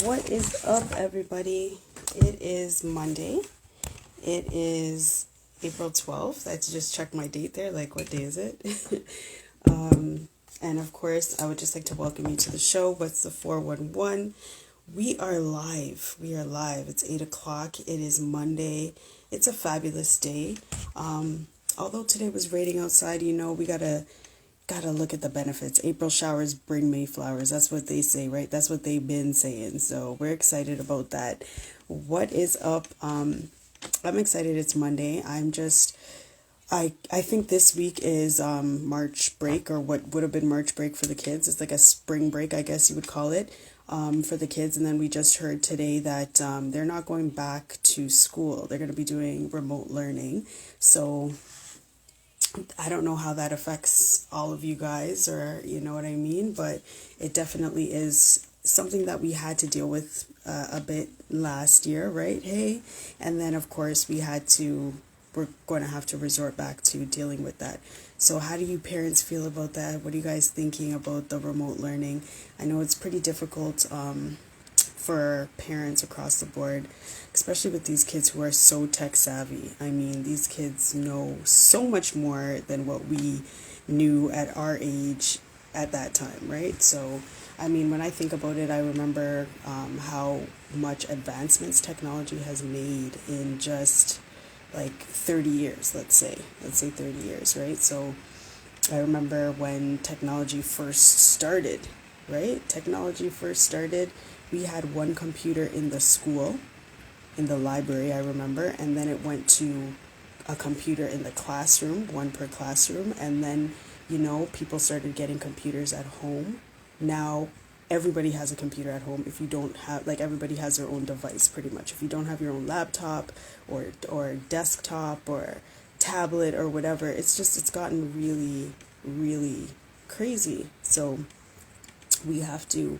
What is up, everybody? It is Monday. It is April 12th. I had to just check my date there, like, what day is it? And of course, I would just like to welcome you to the show. What's the 411? We are live. We are live. It's 8 o'clock. It is Monday. It's a fabulous day. Although today was raining outside, we gotta look at the benefits. April showers bring May flowers. That's what they say, right? That's what they've been saying. So we're excited about that. What is up? I'm excited. It's Monday. I think this week is March break, or what would have been March break for the kids. It's like a spring break, I guess you would call it, for the kids. And then we just heard today that they're not going back to school. They're going to be doing remote learning. So I don't know how that affects all of you guys, or you know what I mean, but it definitely is something that we had to deal with a bit last year, right? Hey, and then of course we're going to have to resort back to dealing with that. So how do you parents feel about that? What are you guys thinking about the remote learning? I know it's pretty difficult for parents across the board, especially with these kids who are so tech savvy. I mean, these kids know so much more than what we knew at our age at that time, right? So, I mean, when I think about it, I remember how much advancements technology has made in just like 30 years, let's say 30 years, right? So I remember when technology first started, right? Technology first started, we had one computer in the school, in the library, I remember, and then it went to a computer in the classroom, one per classroom, and then, people started getting computers at home. Now, everybody has a computer at home. If you don't have, like, everybody has their own device, pretty much. If you don't have your own laptop or desktop or tablet or whatever, it's gotten really, really crazy. So we have to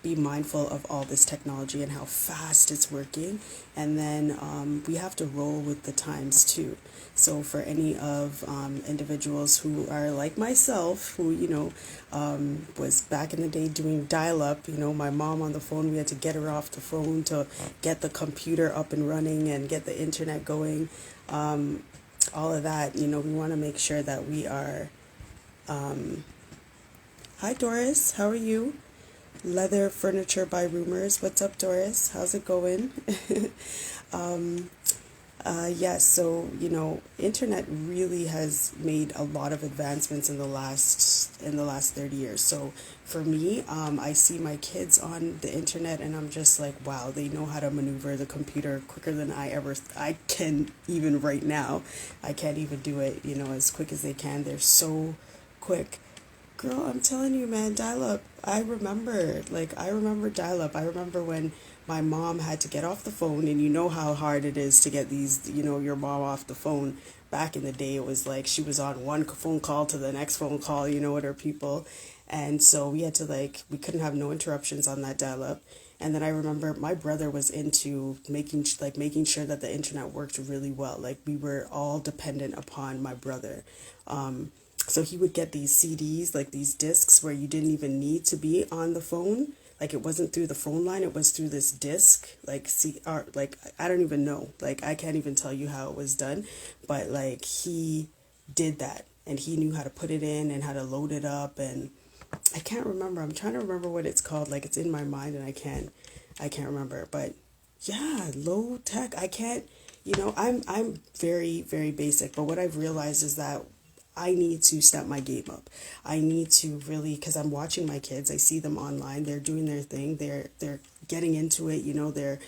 be mindful of all this technology and how fast it's working, and then we have to roll with the times too. So for any of individuals who are like myself, who was back in the day doing dial-up, my mom on the phone, we had to get her off the phone to get the computer up and running and get the internet going, all of that. We want to make sure that we are. Hi Doris, how are you? Leather Furniture by Rumors. What's up, Doris? How's it going? Yes, so, internet really has made a lot of advancements in the last 30 years. So for me, I see my kids on the internet and I'm just like, wow, they know how to maneuver the computer quicker than I can even right now. I can't even do it, as quick as they can. They're so quick. Girl, I'm telling you, man, dial-up. I remember dial-up. I remember when my mom had to get off the phone, and you know how hard it is to get these, your mom off the phone. Back in the day, it was like she was on one phone call to the next phone call, with her people. And so we had to, we couldn't have no interruptions on that dial-up. And then I remember my brother was into making sure that the internet worked really well. Like, we were all dependent upon my brother. So he would get these CDs, like these discs, where you didn't even need to be on the phone. Like, it wasn't through the phone line, it was through this disc. I don't even know. Like, I can't even tell you how it was done. But, he did that. And he knew how to put it in and how to load it up. And I can't remember. I'm trying to remember what it's called. Like, it's in my mind and I can't remember. But, yeah, low tech. I can't, I'm very, very basic. But what I've realized is that I need to step my game up. I need to really, because I'm watching my kids. I see them online. They're doing their thing. They're getting into it. They're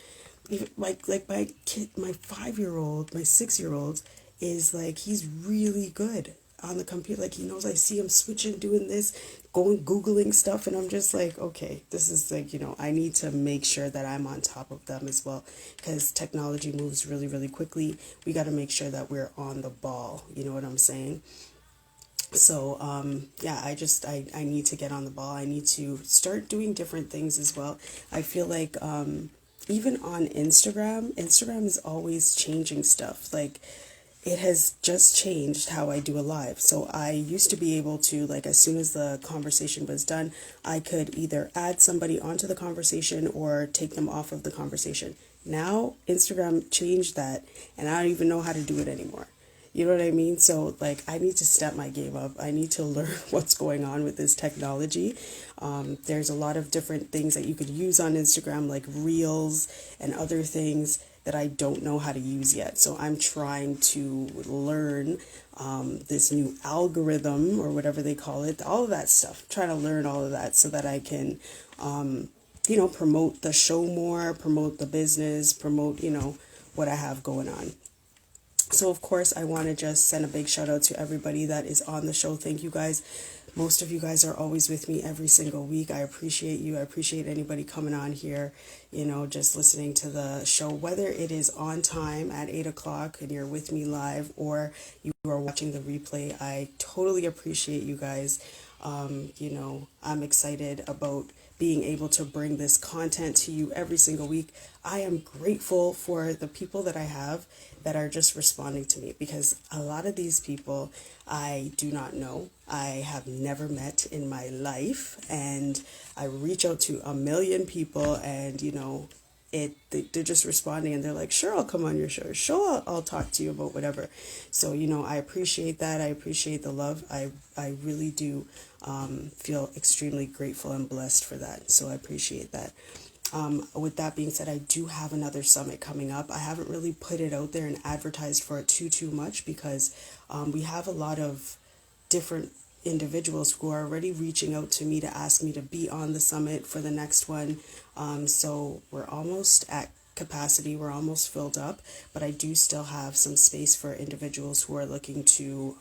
even like my kid, my 5-year-old, my 6-year-old is he's really good on the computer. Like, he knows. I see him switching, doing this, going Googling stuff, and I'm just like, okay, this is I need to make sure that I'm on top of them as well, because technology moves really, really quickly. We got to make sure that we're on the ball. You know what I'm saying? So, yeah, I need to get on the ball. I need to start doing different things as well. I feel like, even on Instagram is always changing stuff. Like, it has just changed how I do a live. So I used to be able to, like, as soon as the conversation was done, I could either add somebody onto the conversation or take them off of the conversation. Now, Instagram changed that, and I don't even know how to do it anymore. You know what I mean? So, like, I need to step my game up. I need to learn what's going on with this technology. There's a lot of different things that you could use on Instagram, like reels and other things that I don't know how to use yet. So I'm trying to learn this new algorithm or whatever they call it, all of that stuff. Trying to learn all of that so that I can, promote the show more, promote the business, promote, what I have going on. So, of course, I want to just send a big shout out to everybody that is on the show. Thank you guys. Most of you guys are always with me every single week. I appreciate you. I appreciate anybody coming on here, just listening to the show, whether it is on time at 8 o'clock and you're with me live or you are watching the replay. I totally appreciate you guys. I'm excited about being able to bring this content to you every single week. I am grateful for the people that I have that are just responding to me, because a lot of these people I do not know. I have never met in my life, and I reach out to a million people, and they're just responding, and they're like, sure, I'll come on your show, sure, I'll talk to you about whatever. So I appreciate that. I appreciate the love. I really do feel extremely grateful and blessed for that. So I appreciate that. With that being said, I do have another summit coming up. I haven't really put it out there and advertised for it too much, because we have a lot of different individuals who are already reaching out to me to ask me to be on the summit for the next one. So we're almost at capacity. We're almost filled up, but I do still have some space for individuals who are looking to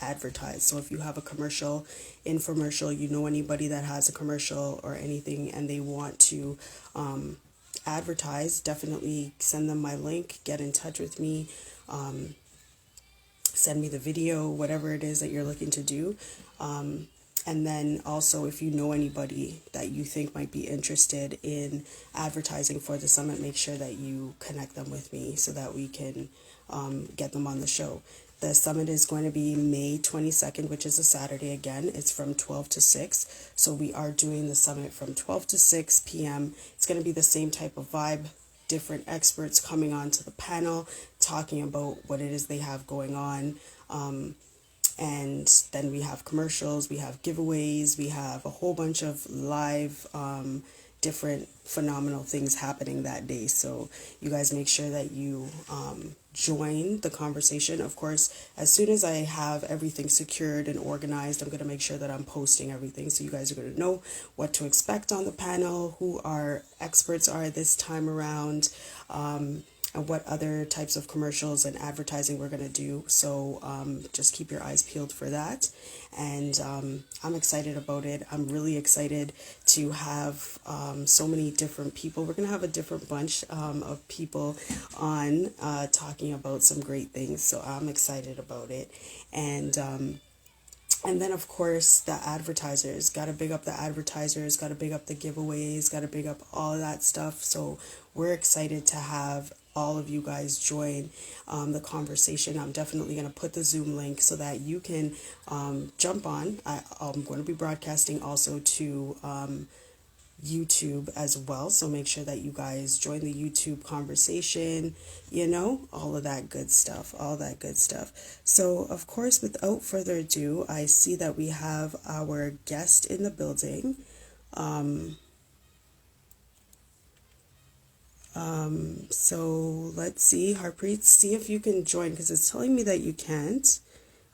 advertise. So if you have a commercial, infomercial, anybody that has a commercial or anything and they want to advertise, definitely send them my link, get in touch with me, send me the video, whatever it is that you're looking to do. And then also, if you know anybody that you think might be interested in advertising for the summit, make sure that you connect them with me so that we can get them on the show. The summit is going to be May 22nd, which is a Saturday again. It's from 12 to 6. So we are doing the summit from 12 to 6 p.m. It's going to be the same type of vibe. Different experts coming on to the panel, talking about what it is they have going on. And then we have commercials, we have giveaways, we have a whole bunch of live different phenomenal things happening that day. So you guys make sure that you join the conversation. Of course, as soon as I have everything secured and organized, I'm going to make sure that I'm posting everything, so you guys are going to know what to expect on the panel, who our experts are this time around, and what other types of commercials and advertising we're going to do. So just keep your eyes peeled for that. And I'm excited about it. I'm really excited to have so many different people. We're going to have a different bunch of people on talking about some great things. So I'm excited about it. And then, of course, the advertisers. Got to big up the advertisers, got to big up the giveaways, got to big up all of that stuff. So we're excited to have all of you guys join the conversation. I'm definitely going to put the Zoom link so that you can jump on. I'm going to be broadcasting also to YouTube as well. So make sure that you guys join the YouTube conversation, all of that good stuff, all that good stuff. So, of course, without further ado, I see that we have our guest in the building. So let's see, Harpreet, see if you can join, because it's telling me that you can't.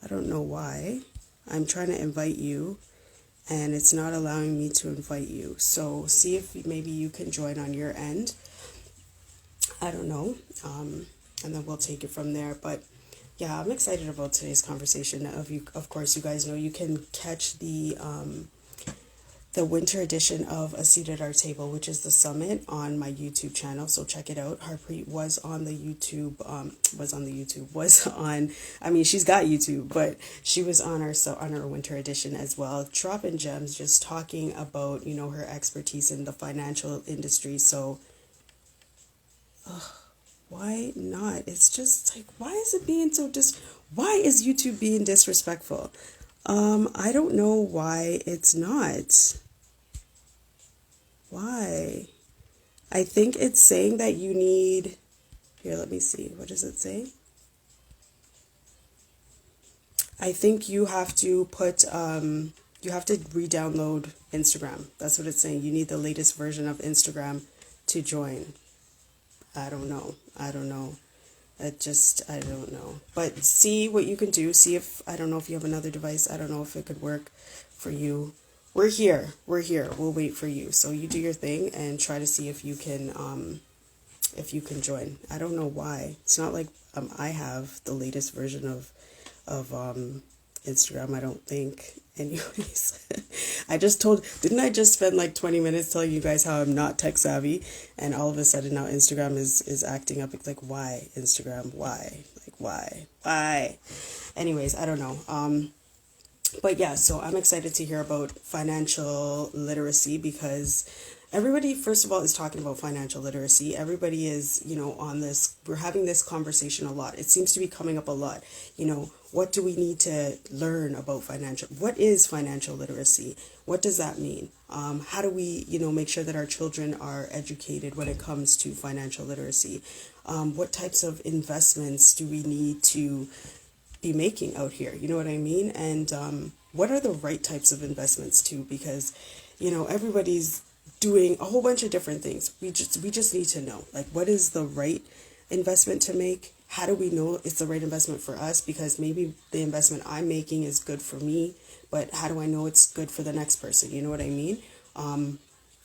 I don't know why. I'm trying to invite you, and it's not allowing me to invite you. So see if maybe you can join on your end. I don't know. And then we'll take it from there. But yeah, I'm excited about today's conversation. Of course, you guys know you can catch the winter edition of A Seat at Our Table, which is the summit, on my YouTube channel. So check it out. Harpreet was on YouTube, she's got YouTube, but she was on our winter edition as well, dropping gems, just talking about, her expertise in the financial industry. So Why not? It's just like, why is it being so why is YouTube being disrespectful? I don't know why it's not. Why? I think it's saying that you need, here, let me see. What does it say? I think you have to put, you have to re-download Instagram. That's what it's saying. You need the latest version of Instagram to join. I don't know. I don't know. I don't know. But see what you can do. See if, I don't know if you have another device. I don't know if it could work for you. We're here. We're here. We'll wait for you. So you do your thing and try to see if you can join. I don't know why. It's not like I have the latest version of Instagram, I don't think. Anyways, didn't I just spend like 20 minutes telling you guys how I'm not tech savvy, and all of a sudden now Instagram is acting up. It's like, why Instagram? Why? Like, why? Anyways, I don't know. But yeah, so I'm excited to hear about financial literacy because everybody, first of all, is talking about financial literacy. Everybody is, on this, we're having this conversation a lot. It seems to be coming up a lot. What do we need to learn about what is financial literacy? What does that mean? How do we, make sure that our children are educated when it comes to financial literacy? What types of investments do we need to be making out here? You know what I mean? And what are the right types of investments too? Because, everybody's doing a whole bunch of different things. We just need to know, like, what is the right investment to make? How do we know it's the right investment for us? Because maybe the investment I'm making is good for me, but how do I know it's good for the next person? You know what I mean? And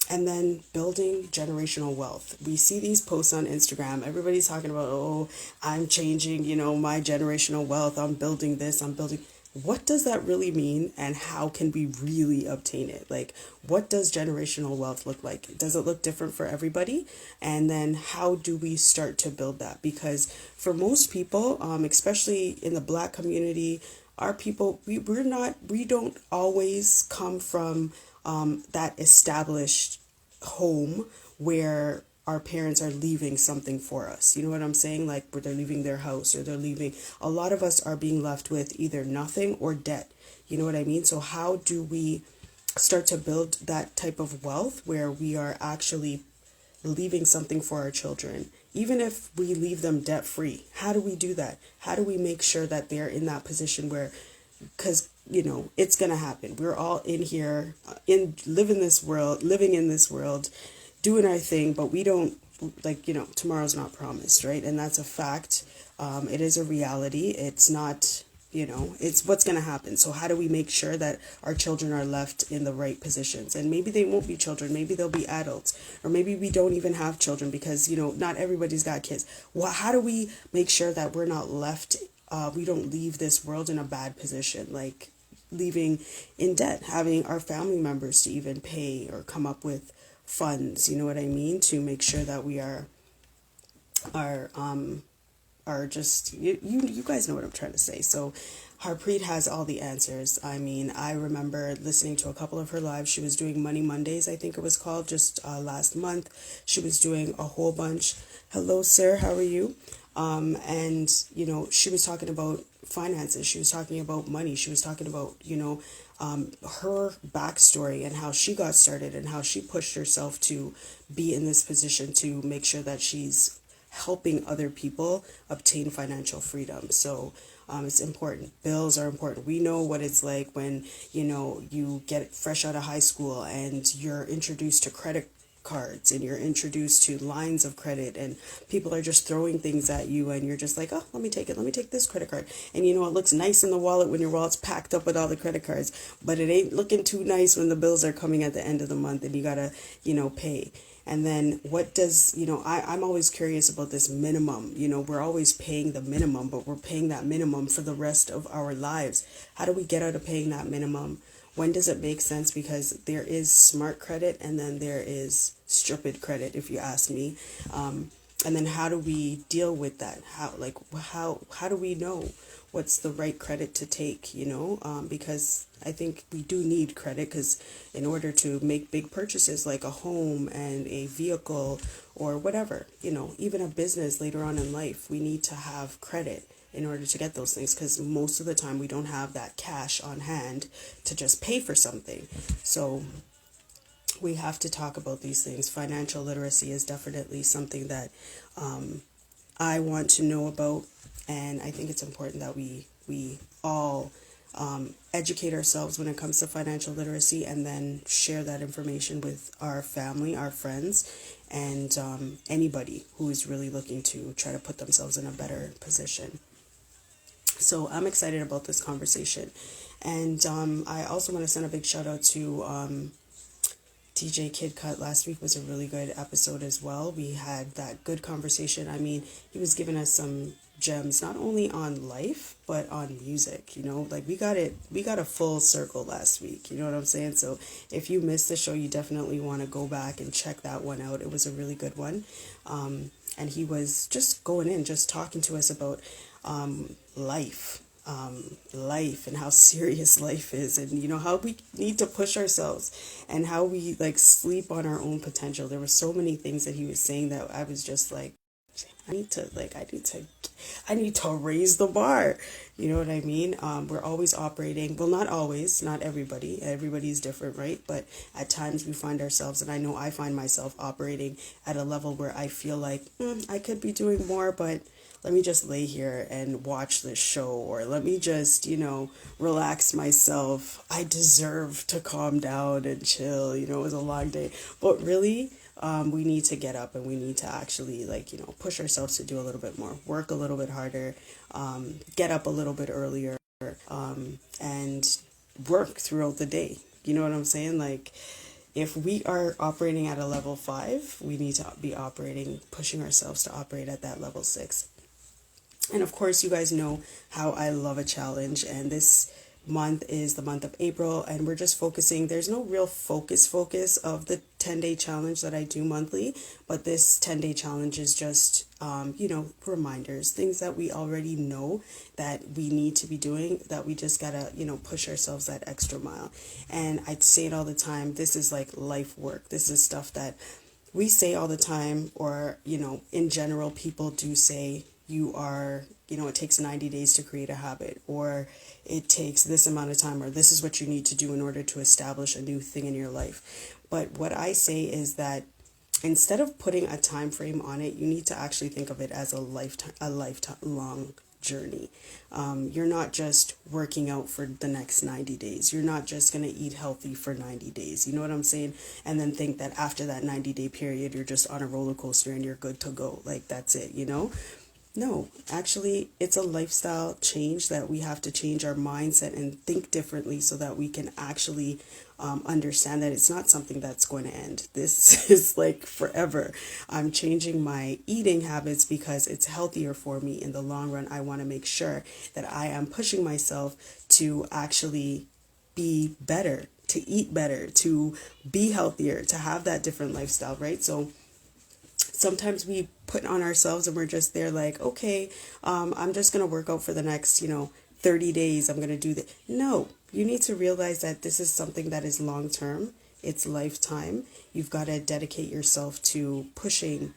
then building generational wealth. We see these posts on Instagram. Everybody's talking about, oh, I'm changing, my generational wealth. I'm building this, I'm building. What does that really mean, and how can we really obtain it? Like, what does generational wealth look like? Does it look different for everybody? And then how do we start to build that? Because for most people, especially in the Black community, our people, we don't always come from that established home where our parents are leaving something for us. You know what I'm saying? Like, where they're leaving their house, or they're leaving. A lot of us are being left with either nothing or debt. You know what I mean? So how do we start to build that type of wealth where we are actually leaving something for our children, even if we leave them debt free? How do we do that? How do we make sure that they're in that position where, because it's going to happen. We're all in here, living in this world, doing our thing, but we don't, tomorrow's not promised, right? And that's a fact. It is a reality. It's not, it's what's going to happen. So how do we make sure that our children are left in the right positions? And maybe they won't be children. Maybe they'll be adults, or maybe we don't even have children because, not everybody's got kids. Well, how do we make sure that we're not left, we don't leave this world in a bad position, like leaving in debt, having our family members to even pay or come up with funds, you know what I mean, to make sure that we are just, you guys know what I'm trying to say. So Harpreet has all the answers. I mean, I remember listening to a couple of her lives. She was doing Money Mondays, I think it was called, just last month. She was doing a whole bunch. Hello, sir, how are you? And she was talking about finances. She was talking about money. She was talking about, her backstory and how she got started and how she pushed herself to be in this position to make sure that she's helping other people obtain financial freedom. So it's important. Bills are important. We know what it's like when, you get fresh out of high school and you're introduced to credit cards and you're introduced to lines of credit and people are just throwing things at you and you're just like, oh, let me take this credit card. And it looks nice in the wallet when your wallet's packed up with all the credit cards, but it ain't looking too nice when the bills are coming at the end of the month and you gotta, pay. And then what does, I'm always curious about this minimum. We're always paying the minimum, but we're paying that minimum for the rest of our lives. How do we get out of paying that minimum? When does it make sense? Because there is smart credit and then there is stupid credit, if you ask me. And then how do we deal with that? How do we know what's the right credit to take, because I think we do need credit, because in order to make big purchases like a home and a vehicle or whatever, even a business later on in life, we need to have credit in order to get those things, because most of the time we don't have that cash on hand to just pay for something. So we have to talk about these things. Financial literacy is definitely something that I want to know about, and I think it's important that we all educate ourselves when it comes to financial literacy, and then share that information with our family, our friends, and anybody who is really looking to try to put themselves in a better position. So I'm excited about this conversation, and I also want to send a big shout out to DJ Kid Cut. Last week was a really good episode as well. We had that good conversation. I mean, he was giving us some gems, not only on life, but on music, like we got a full circle last week, you know what I'm saying? So if you missed the show, you definitely want to go back and check that one out. It was a really good one. And he was just going in, just talking to us about life, life, and how serious life is, and how we need to push ourselves, and how we sleep on our own potential. There were so many things that he was saying that I was just like, I need to raise the bar. You know what I mean? We're always operating. Well, not always, not everybody. Everybody's different, right? But at times we find ourselves, and I know I find myself operating at a level where I feel like I could be doing more, but let me just lay here and watch this show, or let me just, relax myself. I deserve to calm down and chill. It was a long day. But really, we need to get up, and we need to actually, push ourselves to do a little bit more, work a little bit harder, get up a little bit earlier, and work throughout the day. You know what I'm saying? If we are operating at a level 5, we need to be pushing ourselves to operate at that level 6. And of course, you guys know how I love a challenge, and this month is the month of April, and we're just focusing. There's no real focus of the 10-day challenge that I do monthly, but this 10-day challenge is just, reminders, things that we already know that we need to be doing, that we just gotta, push ourselves that extra mile. And I say it all the time, this is like life work. This is stuff that we say all the time, or, in general, people do say, it takes 90 days to create a habit, or it takes this amount of time, or this is what you need to do in order to establish a new thing in your life. But what I say is that instead of putting a time frame on it, you need to actually think of it as a lifelong journey. You're not just working out for the next 90 days. You're not just going to eat healthy for 90 days. You know what I'm saying? And then think that after that 90-day period, you're just on a roller coaster and you're good to go. That's it, No, actually, it's a lifestyle change that we have to change our mindset and think differently, so that we can actually understand that it's not something that's going to end. This is forever. I'm changing my eating habits because it's healthier for me in the long run. I want to make sure that I am pushing myself to actually be better, to eat better, to be healthier, to have that different lifestyle, right? So sometimes we put on ourselves and we're just there okay, I'm just going to work out for the next, 30 days. I'm going to do that. No, you need to realize that this is something that is long term. It's lifetime. You've got to dedicate yourself to pushing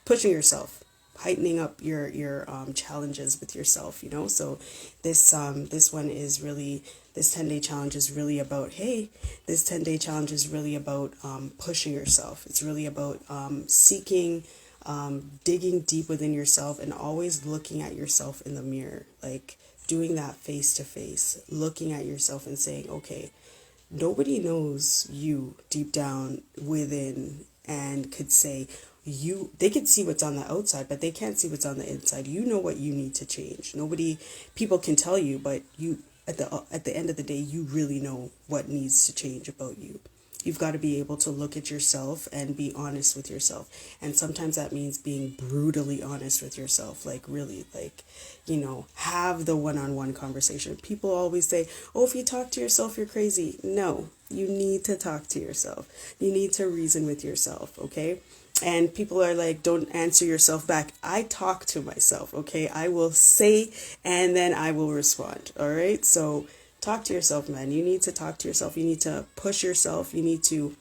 yourself, heightening up your challenges with yourself, So this one is really, this 10-day challenge is really about, this 10-day challenge is really about pushing yourself. It's really about seeking, digging deep within yourself, and always looking at yourself in the mirror, doing that face to face, looking at yourself and saying, okay, nobody knows you deep down within, and could say, they can see what's on the outside, but they can't see what's on the inside. You know what you need to change. People can tell you, but you, at the end of the day, you really know what needs to change about you. You've got to be able to look at yourself and be honest with yourself. And sometimes that means being brutally honest with yourself, really, have the one-on-one conversation. People always say, oh, if you talk to yourself, you're crazy. No, you need to talk to yourself. You need to reason with yourself, okay? And people are like, don't answer yourself back. I talk to myself, okay? I will say and then I will respond, all right? So talk to yourself, man. You need to talk to yourself. You need to push yourself. You need to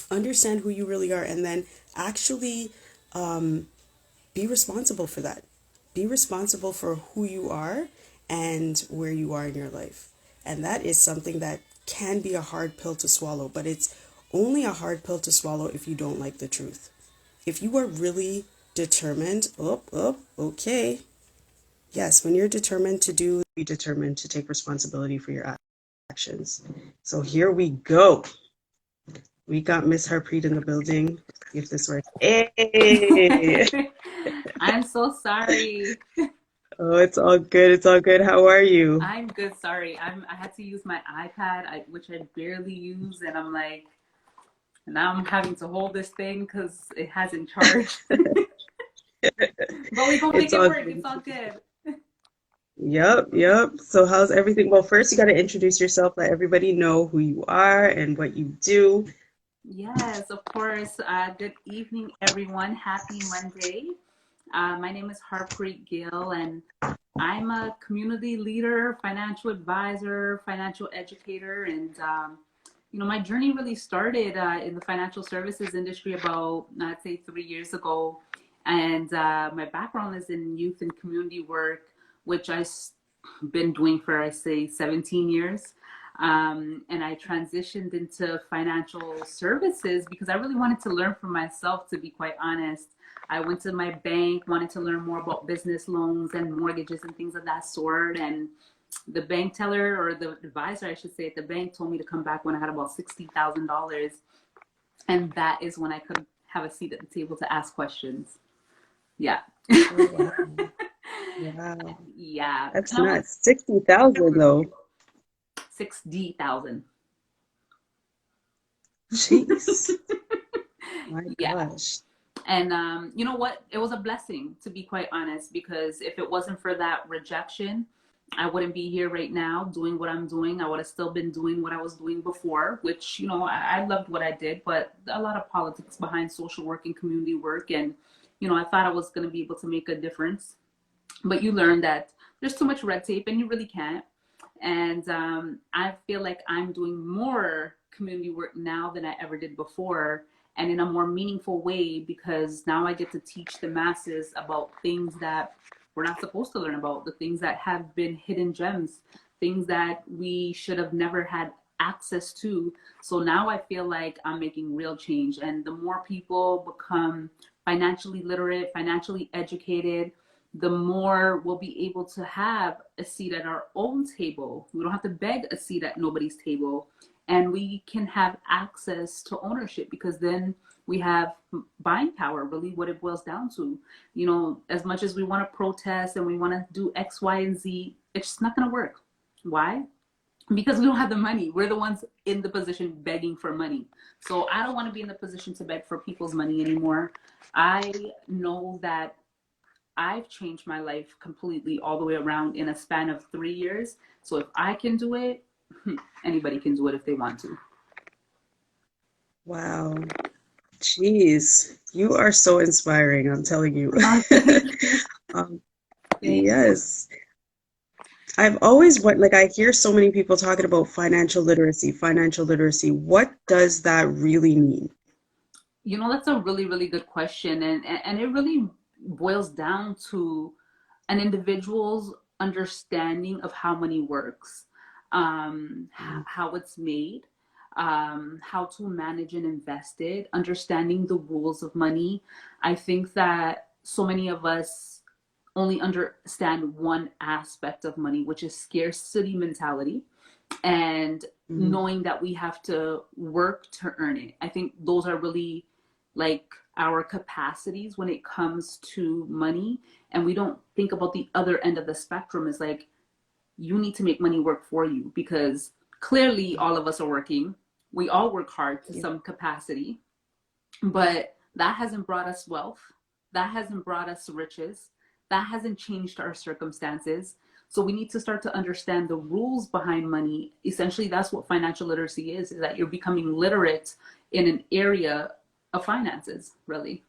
understand who you really are and then actually be responsible for that. Be responsible for who you are and where you are in your life. And that is something that can be a hard pill to swallow, but it's only a hard pill to swallow if you don't like the truth. If you are really determined, okay. Yes, when you're determined to do, be determined to take responsibility for your actions. So here we go. We got Miss Harpreet in the building. If this works. Hey! I'm so sorry. Oh, it's all good. It's all good. How are you? I'm good. Sorry. I had to use my iPad, which I barely use, and I'm like, now I'm having to hold this thing because it hasn't charged. But we gonna make It's it all work. It's good. all good. Yep, yep. So how's everything? Well, first you got to introduce yourself, let everybody know who you are and what you do. Yes, of course. Good evening, everyone. Happy Monday. My name is Harprit Gill, and I'm a community leader, financial advisor, financial educator, and my journey really started in the financial services industry about, I'd say, 3 years ago. And my background is in youth and community work, which I've been doing for, I say, 17 years. And I transitioned into financial services because I really wanted to learn for myself, to be quite honest. I went to my bank, wanted to learn more about business loans and mortgages and things of that sort. And the bank teller, or the advisor, I should say, at the bank told me to come back when I had about $60,000. And that is when I could have a seat at the table to ask questions. Yeah. Oh, wow. Wow. Yeah. That's That was nuts. 60,000 though. 60,000. Jeez. My Yeah. gosh. And you know what? It was a blessing, to be quite honest, because if it wasn't for that rejection, I wouldn't be here right now doing what I'm doing. I would have still been doing what I was doing before, which, I loved what I did, but a lot of politics behind social work and community work. And, I thought I was going to be able to make a difference. But you learn that there's too much red tape and you really can't. And I feel like I'm doing more community work now than I ever did before, and in a more meaningful way, because now I get to teach the masses about things that we're not supposed to learn about, the things that have been hidden gems, things that we should have never had access to. So now I feel like I'm making real change. And the more people become financially literate, financially educated, the more we'll be able to have a seat at our own table. We don't have to beg a seat at nobody's table. And we can have access to ownership, because then we have buying power, really what it boils down to. As much as we want to protest and we want to do X, Y, and Z, it's just not going to work. Why? Because we don't have the money. We're the ones in the position begging for money. So I don't want to be in the position to beg for people's money anymore. I know that I've changed my life completely all the way around in a span of 3 years. So if I can do it, anybody can do it if they want to. Wow. Jeez. You are so inspiring, I'm telling you. Oh, thank you. Um, Thank you. yes. I've always like I hear so many people talking about financial literacy, financial literacy. What does that really mean? That's a really, really good question. And it really boils down to an individual's understanding of how money works, how it's made, how to manage and invest it, understanding the rules of money. I think that so many of us only understand one aspect of money, which is scarcity mentality, and Mhm. knowing that we have to work to earn it. I think those are really like our capacities when it comes to money. And we don't think about the other end of the spectrum is like, you need to make money work for you, because clearly all of us are working. We all work hard to Yeah. some capacity, but that hasn't brought us wealth. That hasn't brought us riches. That hasn't changed our circumstances. So we need to start to understand the rules behind money. Essentially, that's what financial literacy is that you're becoming literate in an area of finances, really.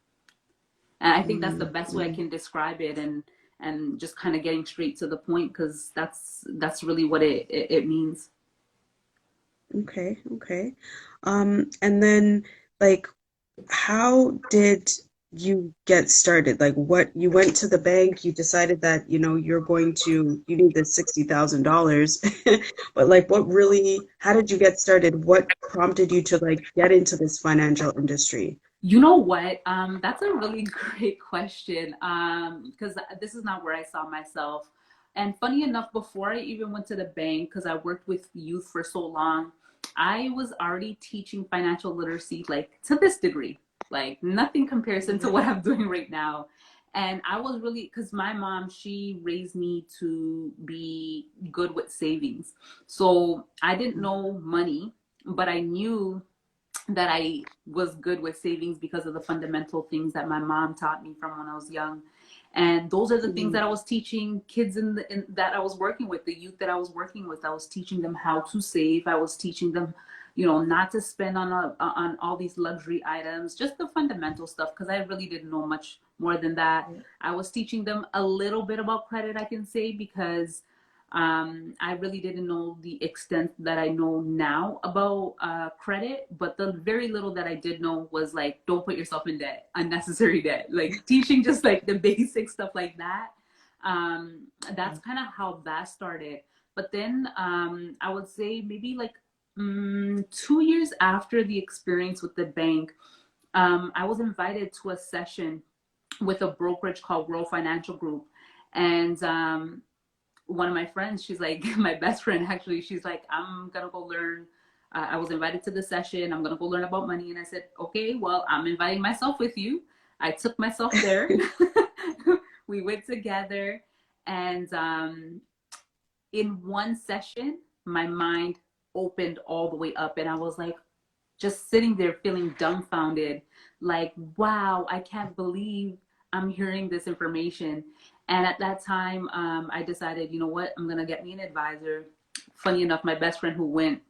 And I think that's the Mm, best way I mm. can describe it, and just kind of getting straight to the point, because that's really what it means. Okay, okay. And then like how did you get started? Like what you went to the bank, you decided that, you need the $60,000. But like what really, how did you get started? What prompted you to like get into this financial industry? You know what? That's a really great question. Because this is not where I saw myself. And funny enough, before I even went to the bank, because I worked with youth for so long, I was already teaching financial literacy, like to this degree, like nothing comparison to Mhm. what I'm doing right now. And I was really, because my mom, she raised me to be good with savings. So I didn't know money, but I knew that I was good with savings because of the fundamental things that my mom taught me from when I was young. And those are the things Mhm. that I was teaching kids that I was working with, the youth that I was working with. I was teaching them how to save. I was teaching them, not to spend on all these luxury items, just the fundamental stuff, because I really didn't know much more than that. I was teaching them a little bit about credit, I can say, because I really didn't know the extent that I know now about credit, but the very little that I did know was like, don't put yourself in debt, unnecessary debt, like teaching just like the basic stuff like that. That's kind of how that started. But then I would say maybe like 2 years after the experience with the bank, I was invited to a session with a brokerage called World Financial Group. And one of my friends, she's like, my best friend actually, she's like, I'm gonna go learn. I was invited to the session. I'm gonna go learn about money. And I said, okay, well, I'm inviting myself with you. I took myself there. We went together. And in one session, my mind opened all the way up. And I was like, just sitting there feeling dumbfounded, like, wow, I can't believe I'm hearing this information. And at that time, I decided, you know what, I'm going to get me an advisor. Funny enough, my best friend who went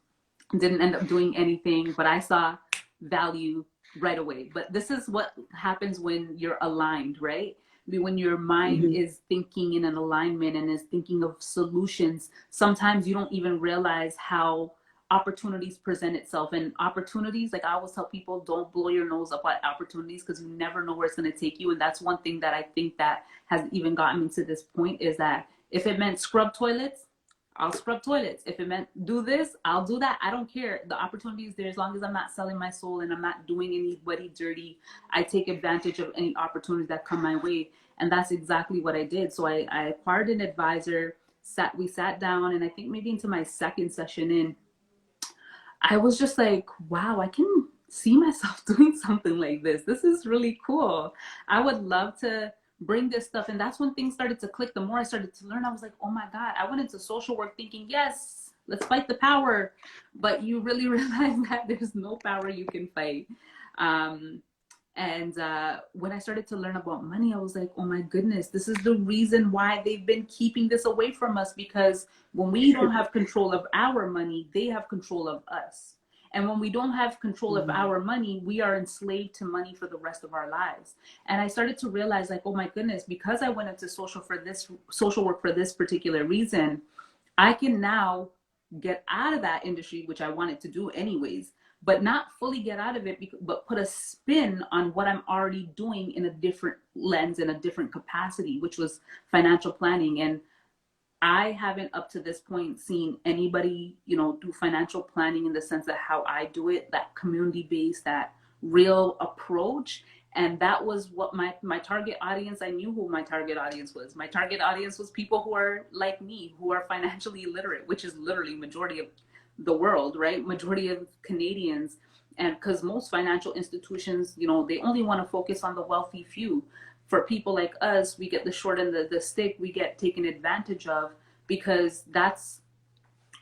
didn't end up doing anything, but I saw value right away. But this is what happens when you're aligned, right? I mean, when your mind Mhm. is thinking in an alignment and is thinking of solutions, sometimes you don't even realize how opportunities present itself. And opportunities, like I always tell people, don't blow your nose up at opportunities, because you never know where it's going to take you. And that's one thing that I think that has even gotten me to this point, is that if it meant scrub toilets, I'll scrub toilets. If it meant do this, I'll do that. I don't care. The opportunity is there, as long as I'm not selling my soul and I'm not doing anybody dirty. I take advantage of any opportunities that come my way. And that's exactly what I did. So I acquired an advisor, we sat down, and I think maybe into my second session in, I was just like, wow, I can see myself doing something like this. This is really cool. I would love to bring this stuff. And that's when things started to click. The more I started to learn, I was like, oh my God, I went into social work thinking, yes, let's fight the power. But you really realize that there's no power you can fight. Um, and when I started to learn about money, I was like, oh my goodness, this is the reason why they've been keeping this away from us. Because when we don't have control of our money, they have control of us. And when we don't have control of Mhm. our money, we are enslaved to money for the rest of our lives. And I started to realize, like, oh my goodness, because I went into social work for this particular reason, I can now get out of that industry, which I wanted to do anyways, but not fully get out of it, but put a spin on what I'm already doing in a different lens, in a different capacity, which was financial planning. And I haven't up to this point seen anybody, do financial planning in the sense that how I do it, that community based, that real approach. And that was what my target audience, I knew who my target audience was. My target audience was people who are like me, who are financially illiterate, which is literally majority of the world, right? Majority of Canadians. And because most financial institutions, they only want to focus on the wealthy few. For people like us, we get the short end of the stick, we get taken advantage of, because that's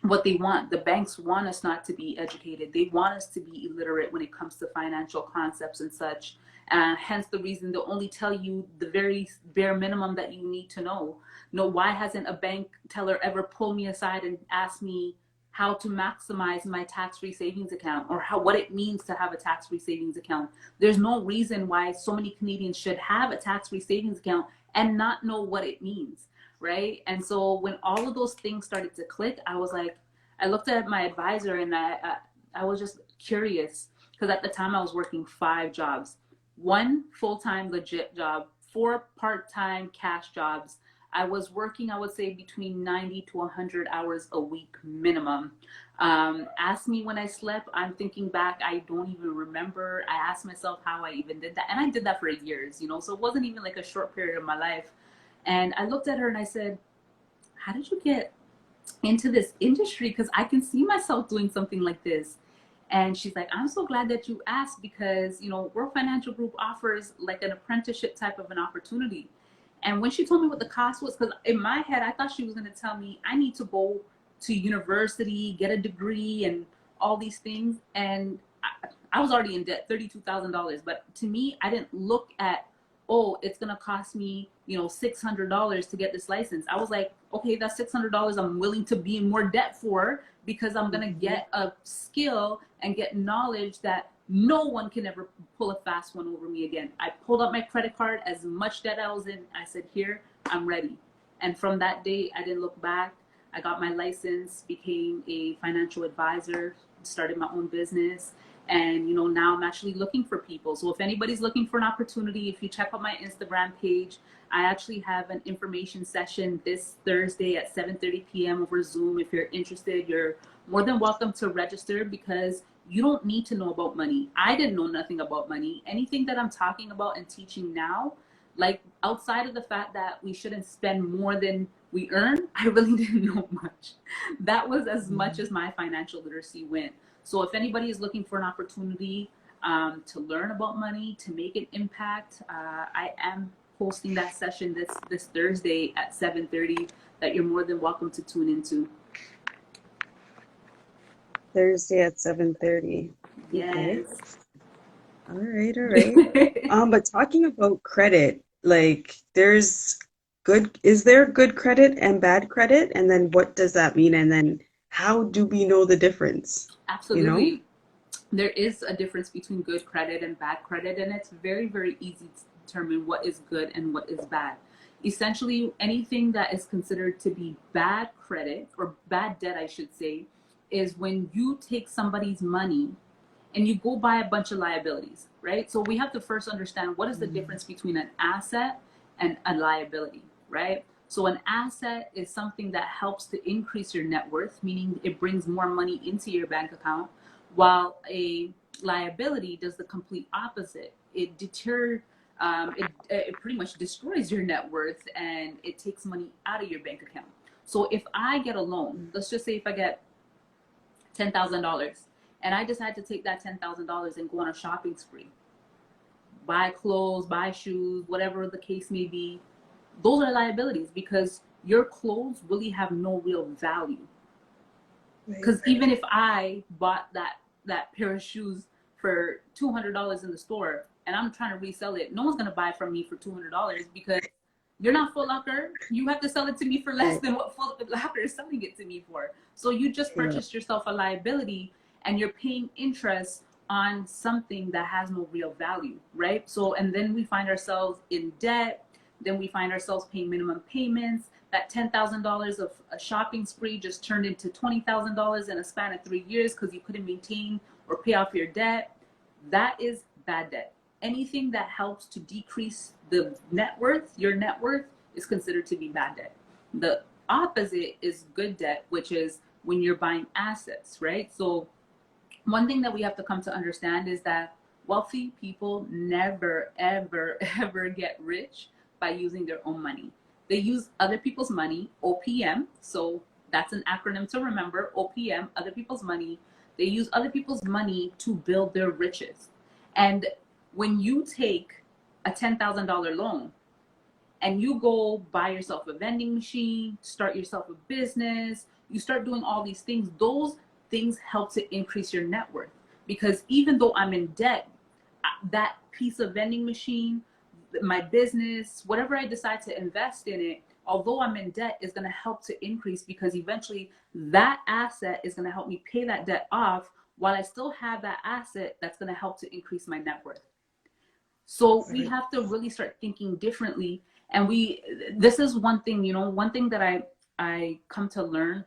what they want. The banks want us not to be educated. They want us to be illiterate when it comes to financial concepts and such. Hence the reason they'll only tell you the very bare minimum that you need to know. No, why hasn't a bank teller ever pulled me aside and asked me, how to maximize my tax-free savings account, or what it means to have a tax-free savings account. There's no reason why so many Canadians should have a tax-free savings account and not know what it means, right? And so when all of those things started to click, I was like, I looked at my advisor, and I was just curious, because at the time I was working 5 jobs, 1 full-time legit job, 4 part-time cash jobs. I was working, I would say, between 90 to 100 hours a week minimum. Ask me when I slept. I'm thinking back, I don't even remember. I asked myself how I even did that. And I did that for years, you know, so it wasn't even like a short period of my life. And I looked at her and I said, how did you get into this industry? Because I can see myself doing something like this. And she's like, I'm so glad that you asked, because, you know, World Financial Group offers like an apprenticeship type of an opportunity. And when she told me what the cost was, because in my head, I thought she was going to tell me I need to go to university, get a degree, and all these things. And I was already in debt, $32,000. But to me, I didn't look at, oh, it's going to cost me, you know, $600 to get this license. I was like, okay, that's $600 I'm willing to be in more debt for, because I'm going to get a skill and get knowledge that no one can ever pull a fast one over me again. I pulled out my credit card, as much debt I was in. I said, here, I'm ready. And from that day, I didn't look back. I got my license, became a financial advisor, started my own business. And, you know, now I'm actually looking for people. So if anybody's looking for an opportunity, if you check out my Instagram page, I actually have an information session this Thursday at 7:30 p.m. over Zoom. If you're interested, you're more than welcome to register, because you don't need to know about money. I didn't know nothing about money. Anything that I'm talking about and teaching now, like outside of the fact that we shouldn't spend more than we earn, I really didn't know much. That was as much as my financial literacy went. So if anybody is looking for an opportunity to learn about money, to make an impact, I am hosting that session this Thursday at 7:30 that you're more than welcome to tune into. Thursday at 7:30. Yes. Okay. All right. But talking about credit, like is there good credit and bad credit? And then what does that mean? And then how do we know the difference? Absolutely. You know? There is a difference between good credit and bad credit, and it's very, very easy to determine what is good and what is bad. Essentially, anything that is considered to be bad credit, or bad debt, I should say, is when you take somebody's money and you go buy a bunch of liabilities, right? So we have to first understand what is the difference between an asset and a liability, right? So an asset is something that helps to increase your net worth, meaning it brings more money into your bank account, while a liability does the complete opposite. It it pretty much destroys your net worth, and it takes money out of your bank account. So if I get a loan, let's just say if I get $10,000, and I decide to take that $10,000 and go on a shopping spree, buy clothes, buy shoes, whatever the case may be, those are liabilities, because your clothes really have no real value. Because even if I bought that pair of shoes for $200 in the store and I'm trying to resell it, no one's gonna buy from me for $200, because you're not Foot Locker. You have to sell it to me for less than what Foot Locker is selling it to me for. So you just purchased yourself a liability, and you're paying interest on something that has no real value, right? So, and then we find ourselves in debt. Then we find ourselves paying minimum payments. That $10,000 of a shopping spree just turned into $20,000 in a span of 3 years because you couldn't maintain or pay off your debt. That is bad debt. Anything that helps to decrease the net worth, your net worth, is considered to be bad debt. The opposite is good debt, which is when you're buying assets, right? So one thing that we have to come to understand is that wealthy people never, ever, ever get rich by using their own money. They use other people's money, OPM. So that's an acronym to remember, OPM, other people's money. They use other people's money to build their riches. And when you take a $10,000 loan and you go buy yourself a vending machine, start yourself a business, you start doing all these things, those things help to increase your net worth. Because even though I'm in debt, that piece of vending machine, my business, whatever I decide to invest in it, although I'm in debt, is going to help to increase, because eventually that asset is going to help me pay that debt off while I still have that asset that's going to help to increase my net worth. So we Right. have to really start thinking differently. And this is one thing, one thing that I come to learn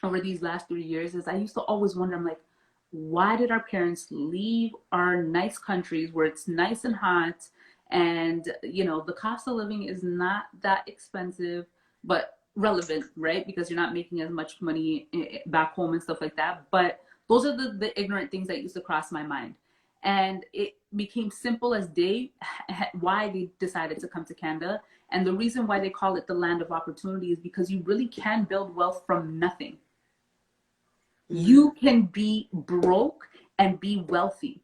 over these last 3 years is I used to always wonder, I'm like, why did our parents leave our nice countries where it's nice and hot, and the cost of living is not that expensive but relevant, right? Because you're not making as much money back home and stuff like that. But those are the ignorant things that used to cross my mind. And it became simple as day why they decided to come to Canada. And the reason why they call it the land of opportunity is because you really can build wealth from nothing. You can be broke and be wealthy.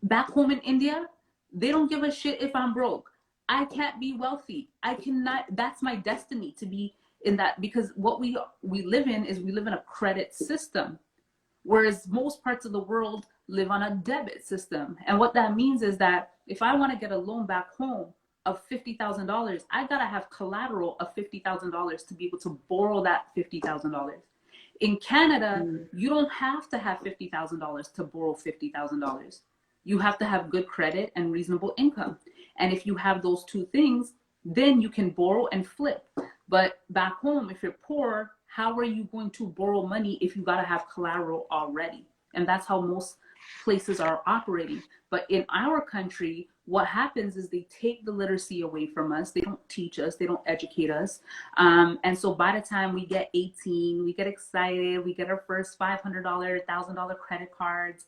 Back home in India, they don't give a shit if I'm broke. I can't be wealthy. I cannot. That's my destiny to be in that, because what we live in is we live in a credit system, whereas most parts of the world live on a debit system. And what that means is that if I want to get a loan back home of $50,000, I gotta have collateral of $50,000 to be able to borrow that $50,000. In Canada, you don't have to have $50,000 to borrow $50,000. You have to have good credit and reasonable income. And if you have those two things, then you can borrow and flip. But back home, if you're poor, how are you going to borrow money if you got to have collateral already? And that's how most places are operating. But in our country, what happens is they take the literacy away from us. They don't teach us. They don't educate us. And so by the time we get 18, we get excited. We get our first $500, $1,000 credit cards.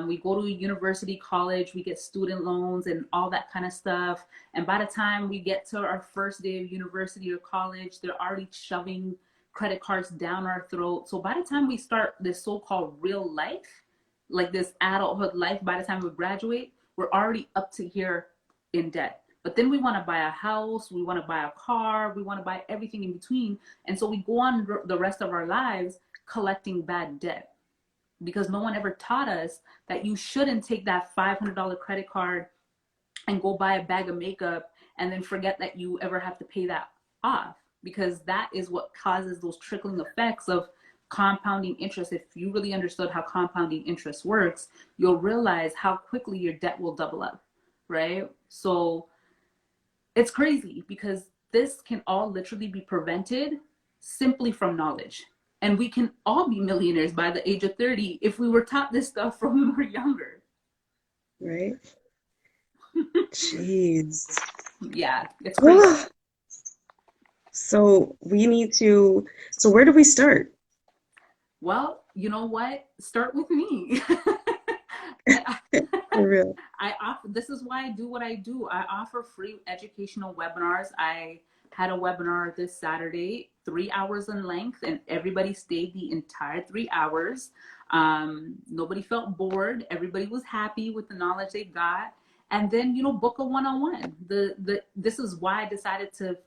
We go to a university, college. We get student loans and all that kind of stuff. And by the time we get to our first day of university or college, they're already shoving credit cards down our throat. So by the time we start this so-called real life, like this adulthood life, by the time we graduate, we're already up to here in debt. But then we want to buy a house, we want to buy a car, we want to buy everything in between. And so we go on the rest of our lives collecting bad debt, because no one ever taught us that you shouldn't take that $500 credit card and go buy a bag of makeup and then forget that you ever have to pay that off, because that is what causes those trickling effects of compounding interest. If you really understood how compounding interest works, you'll realize how quickly your debt will double up, right? So it's crazy, because this can all literally be prevented simply from knowledge. And we can all be millionaires by the age of 30 if we were taught this stuff from when we were younger. Right? Jeez. Yeah, it's crazy. So we need to, so where do we start? Well, you know what? Start with me. For real. This is why I do what I do. I offer free educational webinars. I had a webinar this Saturday, 3 hours in length, and everybody stayed the entire 3 hours. Nobody felt bored. Everybody was happy with the knowledge they got. And then, book a one-on-one. This is why I decided to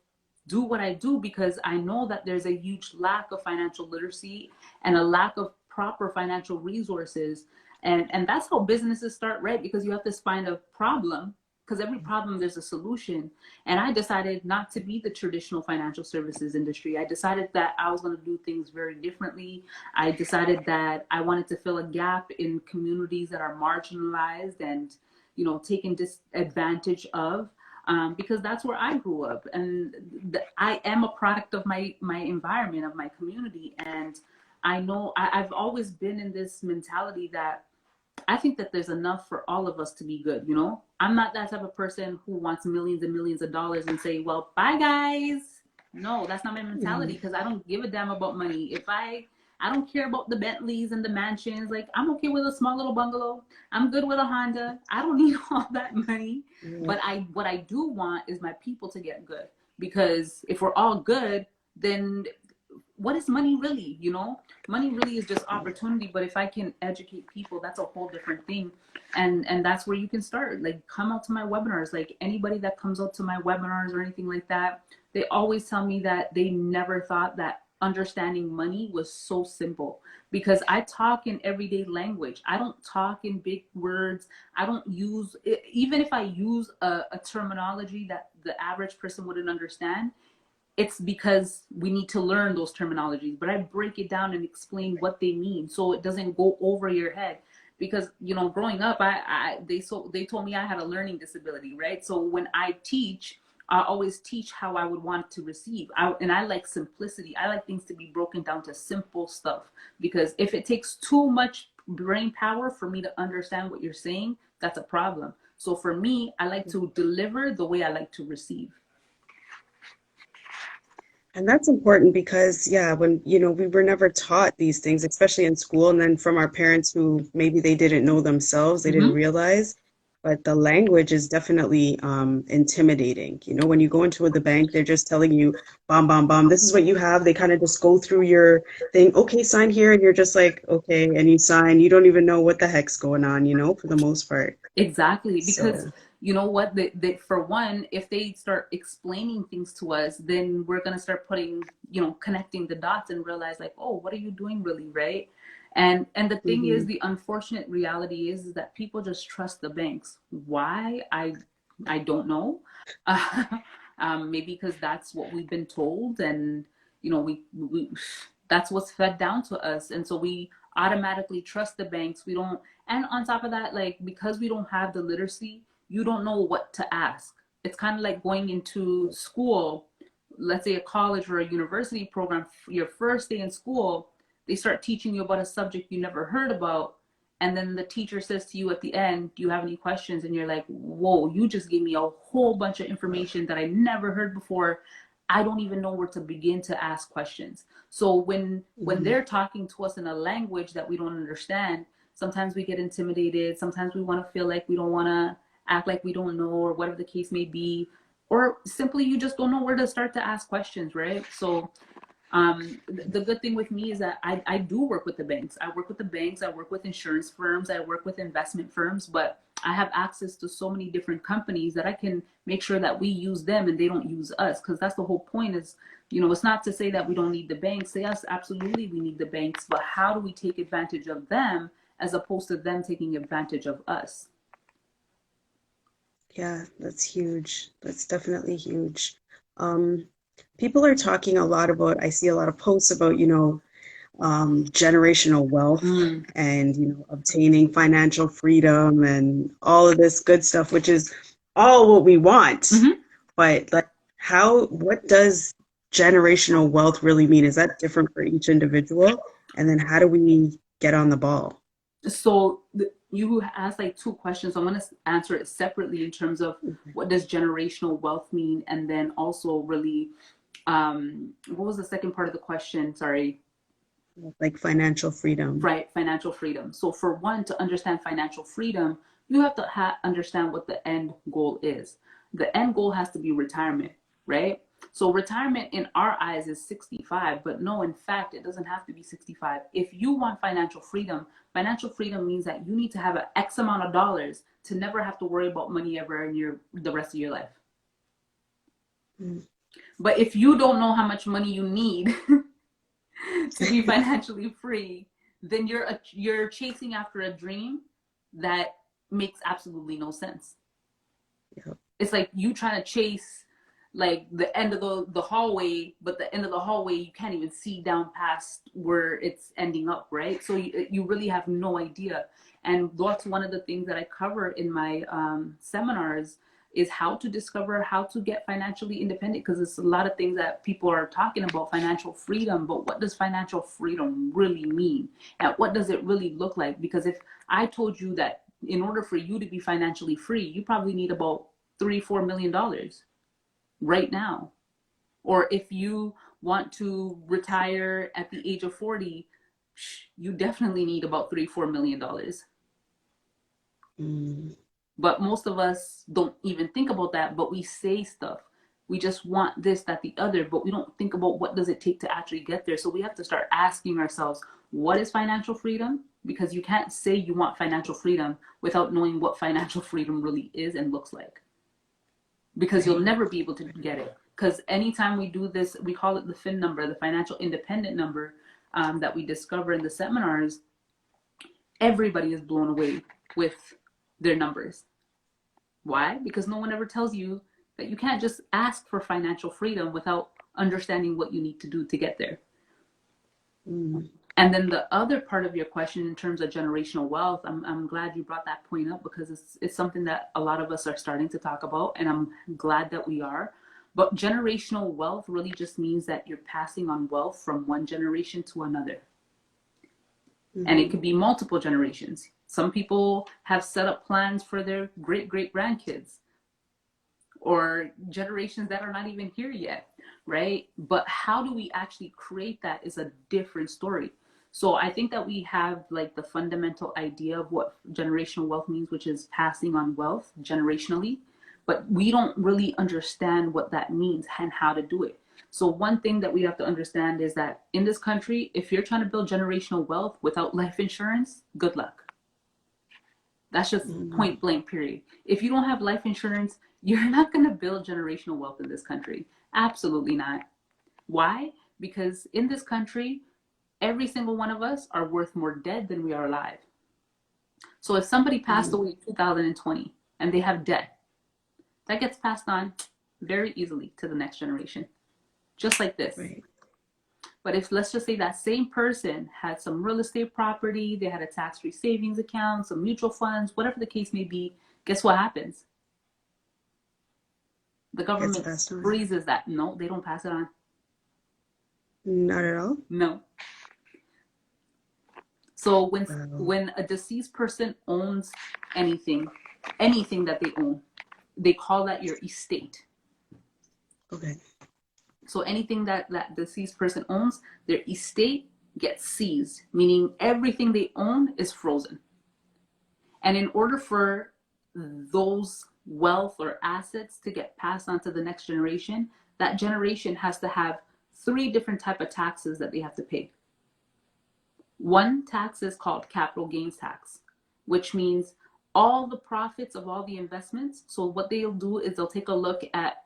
do what I do, because I know that there's a huge lack of financial literacy and a lack of proper financial resources. And that's how businesses start, right? Because you have to find a problem, because every problem there's a solution. And I decided not to be the traditional financial services industry. I decided that I was going to do things very differently. I decided that I wanted to fill a gap in communities that are marginalized and, taken disadvantage of. Because that's where I grew up, and I am a product of my environment, of my community. And I know I've always been in this mentality that I think that there's enough for all of us to be good. I'm not that type of person who wants millions and millions of dollars and say, well, bye guys. No, that's not my mentality, because I don't give a damn about money. If I don't care about the Bentleys and the mansions. Like, I'm okay with a small little bungalow. I'm good with a Honda. I don't need all that money. But what I do want is my people to get good. Because if we're all good, then what is money really? Money really is just opportunity. But if I can educate people, that's a whole different thing. And that's where you can start. Like, come out to my webinars. Like, anybody that comes out to my webinars or anything like that, they always tell me that they never thought that understanding money was so simple, because I talk in everyday language. I don't talk in big words. I don't use, even if I use a terminology that the average person wouldn't understand, it's because we need to learn those terminologies, but I break it down and explain what they mean so it doesn't go over your head. Because growing up, they told me I had a learning disability, right? So when I teach, I always teach how I would want to receive. And I like simplicity. I like things to be broken down to simple stuff, because if it takes too much brain power for me to understand what you're saying, that's a problem. So for me, I like to deliver the way I like to receive. And that's important because, yeah, when, we were never taught these things, especially in school, and then from our parents who maybe they didn't know themselves, they didn't Mm-hmm. realize. But the language is definitely intimidating. When you go into the bank, they're just telling you, bomb, bomb, bomb, this is what you have. They kind of just go through your thing. Okay, sign here. And you're just like, okay. And you sign. You don't even know what the heck's going on, for the most part. Exactly, because So, you know what? For one, if they start explaining things to us, then we're gonna start putting, connecting the dots and realize like, oh, what are you doing really, right? And the thing is, mhm, the unfortunate reality is that people just trust the banks. Why? I don't know. Maybe because that's what we've been told, and we that's what's fed down to us, and so we automatically trust the banks. We don't, and on top of that, like, because we don't have the literacy, you don't know what to ask. It's kind of like going into school, let's say a college or a university program, your first day in school, they start teaching you about a subject you never heard about. And then the teacher says to you at the end, do you have any questions? And you're like, whoa, you just gave me a whole bunch of information that I never heard before. I don't even know where to begin to ask questions. So when mhm. they're talking to us in a language that we don't understand, sometimes we get intimidated. Sometimes we want to feel like we don't want to act like we don't know, or whatever the case may be, or simply you just don't know where to start to ask questions, right? So the good thing with me is that I do work with the banks. I work with the banks. I work with insurance firms. I work with investment firms. But I have access to so many different companies that I can make sure that we use them and they don't use us. Because that's the whole point. Is it's not to say that we don't need the banks. Yes, absolutely, we need the banks. But how do we take advantage of them as opposed to them taking advantage of us? Yeah, that's huge. That's definitely huge. Um, People are talking a lot about, I see a lot of posts about, generational wealth Mm. and, obtaining financial freedom and all of this good stuff, which is all what we want. Mm-hmm. But like, what does generational wealth really mean? Is that different for each individual? And then how do we get on the ball? So you asked like two questions. I'm going to answer it separately in terms of what does generational wealth mean, and then also really, what was the second part of the question? Sorry. Like financial freedom. Right, financial freedom. So for one, to understand financial freedom, you have to understand what the end goal is. The end goal has to be retirement, right? So retirement in our eyes is 65, but no, in fact, it doesn't have to be 65. If you want financial freedom means that you need to have an X amount of dollars to never have to worry about money ever in the rest of your life. Mm. But if you don't know how much money you need to be financially free, then you're chasing after a dream that makes absolutely no sense. Yep. It's like you trying to chase like the end of the hallway, but the end of the hallway you can't even see down past where it's ending up, right? So you really have no idea. And that's one of the things that I cover in my seminars, is how to discover how to get financially independent, because it's a lot of things that people are talking about financial freedom, but what does financial freedom really mean, and what does it really look like? Because if I told you that in order for you to be financially free, you probably need about 3-4 million dollars right now. Or if you want to retire at the age of 40, you definitely need about 3-4 million dollars. Mm. But most of us don't even think about that, but we say stuff. We just want this, that, the other, but we don't think about what does it take to actually get there. So we have to start asking ourselves, what is financial freedom? Because you can't say you want financial freedom without knowing what financial freedom really is and looks like, because you'll Right. never be able to get it. Because anytime we do this, we call it the fin number, the financial independent number, that we discover in the seminars. Everybody is blown away with their numbers. Why? Because no one ever tells you that you can't just ask for financial freedom without understanding what you need to do to get there. Mm. And then the other part of your question in terms of generational wealth, I'm glad you brought that point up, because it's something that a lot of us are starting to talk about, and I'm glad that we are. But generational wealth really just means that you're passing on wealth from one generation to another. Mm-hmm. And it could be multiple generations. Some people have set up plans for their great grandkids, or generations that are not even here yet, right? But how do we actually create that is a different story. So I think that we have like the fundamental idea of what generational wealth means, which is passing on wealth generationally, but we don't really understand what that means and how to do it. So one thing that we have to understand is that in this country, if you're trying to build generational wealth without life insurance, good luck. That's just point blank, period. If you don't have life insurance, you're not going to build generational wealth in this country. Absolutely not. Why? Because in this country, every single one of us are worth more dead than we are alive. So if somebody passed away in 2020 and they have debt, that gets passed on very easily to the next generation, just like this. Right. But if, let's just say, that same person had some real estate property, they had a tax-free savings account, some mutual funds, whatever the case may be, guess what happens? The government freezes that. No, they don't pass it on. Not at all? No. So when a deceased person owns anything that they own, they call that your estate. Okay. So anything that deceased person owns, their estate gets seized, meaning everything they own is frozen. And in order for those wealth or assets to get passed on to the next generation, that generation has to have 3 different type of taxes that they have to pay. One tax is called capital gains tax, which means all the profits of all the investments. So what they'll do is they'll take a look at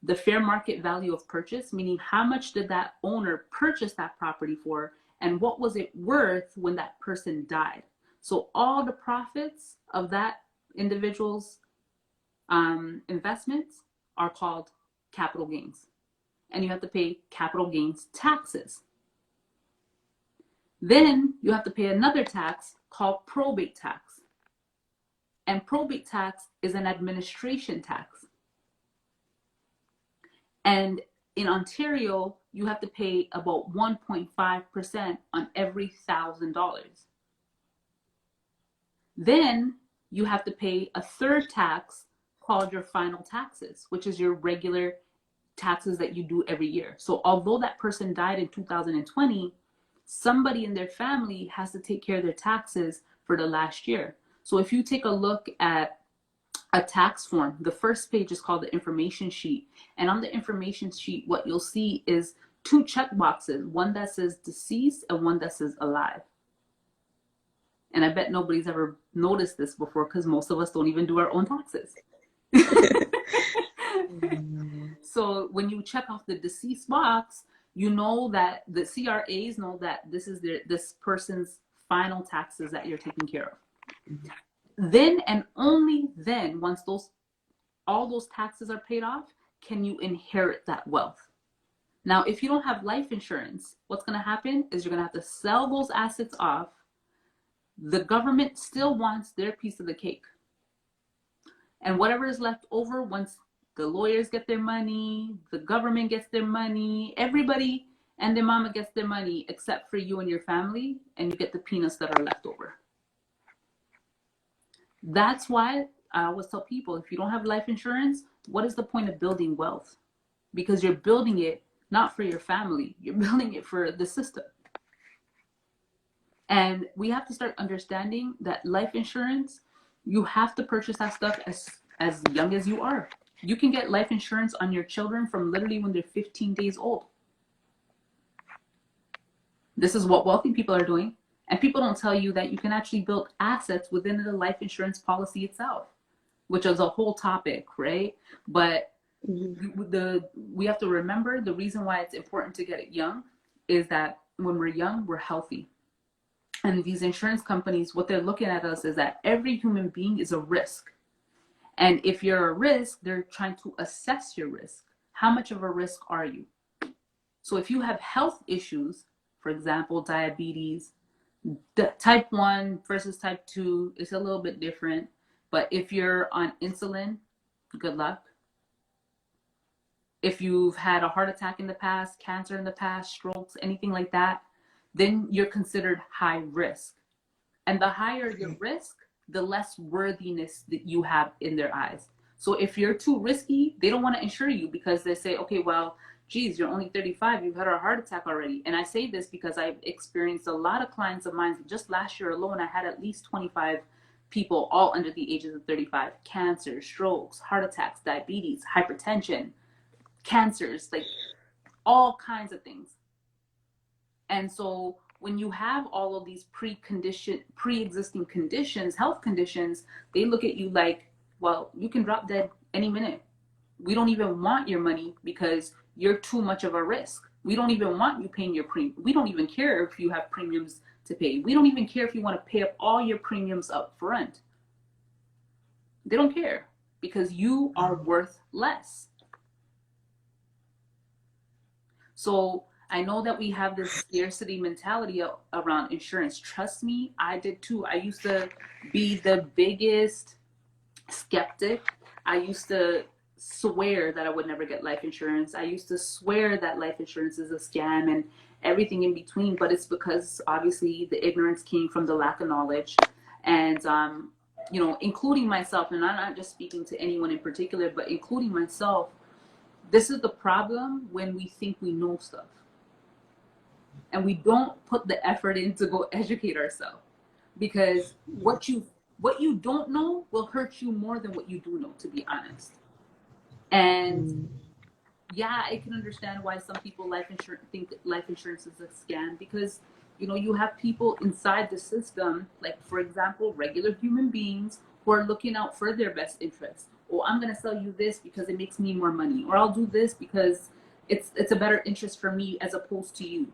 the fair market value of purchase, meaning how much did that owner purchase that property for, and what was it worth when that person died. So all the profits of that individual's investments are called capital gains, and you have to pay capital gains taxes. Then you have to pay another tax called probate tax, and probate tax is an administration tax. And in Ontario, you have to pay about 1.5% on every $1,000. Then you have to pay a third tax called your final taxes, which is your regular taxes that you do every year. So although that person died in 2020, somebody in their family has to take care of their taxes for the last year. So if you take a look at a tax form, the first page is called the information sheet. And on the information sheet, what you'll see is 2 check boxes, one that says deceased and one that says alive. And I bet nobody's ever noticed this before, because most of us don't even do our own taxes. So when you check off the deceased box, you know that the CRAs know that this is this person's final taxes that you're taking care of. Then and only then, once all those taxes are paid off, can you inherit that wealth. Now, if you don't have life insurance, what's going to happen is you're going to have to sell those assets off. The government still wants their piece of the cake. And whatever is left over, once the lawyers get their money, the government gets their money, everybody and their mama gets their money except for you and your family, and you get the peanuts that are left over. That's why I always tell people, if you don't have life insurance, what is the point of building wealth? Because you're building it not for your family, you're building it for the system. And we have to start understanding that life insurance, you have to purchase that stuff as young as you are. You can get life insurance on your children from literally when they're 15 days old. This is what wealthy people are doing. And people don't tell you that you can actually build assets within the life insurance policy itself, which is a whole topic, right? But we have to remember the reason why it's important to get it young is that when we're young, we're healthy. And these insurance companies, what they're looking at us is that every human being is a risk. And if you're a risk, they're trying to assess your risk. How much of a risk are you? So if you have health issues, for example, diabetes, the type 1 versus type 2 is a little bit different. But if you're on insulin, good luck. If you've had a heart attack in the past, cancer in the past, strokes, anything like that, then you're considered high risk. And the higher your Okay. risk, the less worthiness that you have in their eyes. So if you're too risky, they don't want to insure you because they say, okay, well, geez, you're only 35, you've had a heart attack already. And I say this because I've experienced a lot of clients of mine. Just last year alone, I had at least 25 people, all under the ages of 35, cancer, strokes, heart attacks, diabetes, hypertension, cancers, like all kinds of things. And so when you have all of these pre-existing conditions, health conditions, they look at you like, well, you can drop dead any minute. We don't even want your money because you're too much of a risk. We don't even want you paying your premium. We don't even care if you have premiums to pay. We don't even care if you want to pay up all your premiums up front. They don't care because you are worth less. So I know that we have this scarcity mentality around insurance. Trust me, I did too. I used to be the biggest skeptic. I used to swear that I would never get life insurance. I used to swear that life insurance is a scam and everything in between. But it's because obviously the ignorance came from the lack of knowledge. And, you know, including myself, and I'm not just speaking to anyone in particular, but including myself, this is the problem when we think we know stuff and we don't put the effort in to go educate ourselves, because what you don't know will hurt you more than what you do know, to be honest. And Mm. yeah, I can understand why some people think life insurance is a scam, because you know you have people inside the system, like for example regular human beings, who are looking out for their best interest. Oh, I'm going to sell you this because it makes me more money, or I'll do this because it's a better interest for me as opposed to you.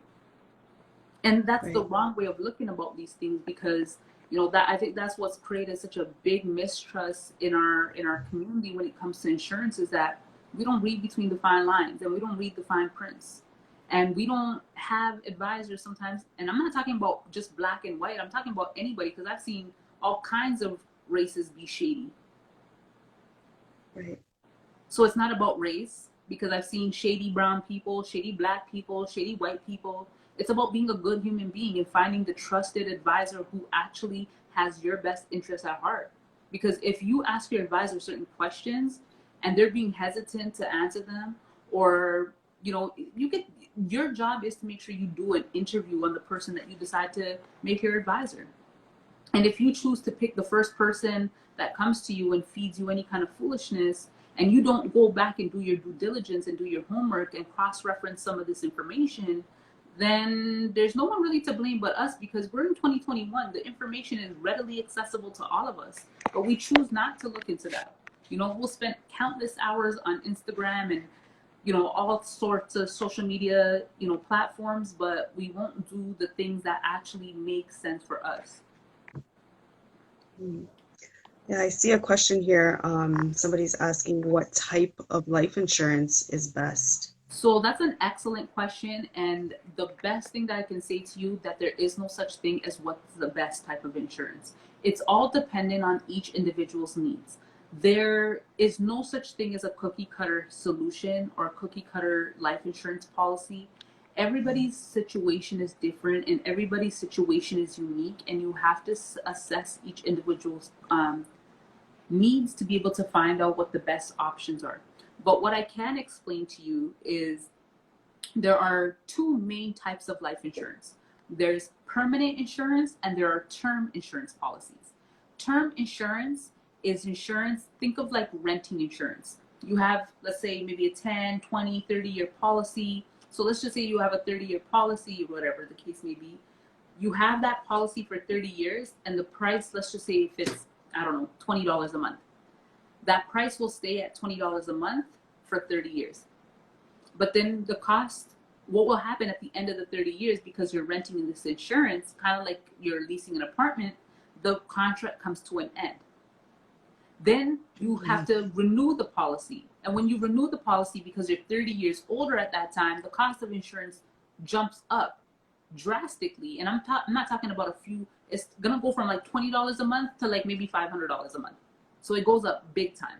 And that's the Right. wrong way of looking about these things, because you know that I think that's what's created such a big mistrust in our community when it comes to insurance, is that we don't read between the fine lines and we don't read the fine prints, and we don't have advisors sometimes. And I'm not talking about just black and white, I'm talking about anybody, because I've seen all kinds of races be shady. Right. So it's not about race, because I've seen shady brown people, shady black people, shady white people. It's about being a good human being and finding the trusted advisor who actually has your best interest at heart. Because if you ask your advisor certain questions and they're being hesitant to answer them, or you know, you get, your job is to make sure you do an interview on the person that you decide to make your advisor. And if you choose to pick the first person that comes to you and feeds you any kind of foolishness, and you don't go back and do your due diligence and do your homework and cross reference some of this information, then there's no one really to blame but us, because we're in 2021. The information is readily accessible to all of us, but we choose not to look into that. You know, we'll spend countless hours on Instagram and you know all sorts of social media, you know, platforms, but we won't do the things that actually make sense for us. Mm. Yeah, I see a question here. Somebody's asking what type of life insurance is best. So that's an excellent question. And the best thing that I can say to you, that there is no such thing as what's the best type of insurance. It's all dependent on each individual's needs. There is no such thing as a cookie cutter solution or a cookie cutter life insurance policy. Everybody's situation is different and everybody's situation is unique, and you have to assess each individual's needs to be able to find out what the best options are. But what I can explain to you is there are two main types of life insurance. There's permanent insurance and there are term insurance policies. Term insurance is insurance, think of like renting insurance. You have, let's say, maybe a 10, 20, 30-year policy. So let's just say you have a 30-year policy, or whatever the case may be. You have that policy for 30 years, and the price, let's just say if it's, I don't know, $20 a month. That price will stay at $20 a month for 30 years. But then the cost, what will happen at the end of the 30 years, because you're renting this insurance, kind of like you're leasing an apartment, the contract comes to an end. Then you have to renew the policy. And when you renew the policy, because you're 30 years older at that time, the cost of insurance jumps up drastically. And I'm not talking about a few. It's gonna go from like $20 a month to like maybe $500 a month. So it goes up big time.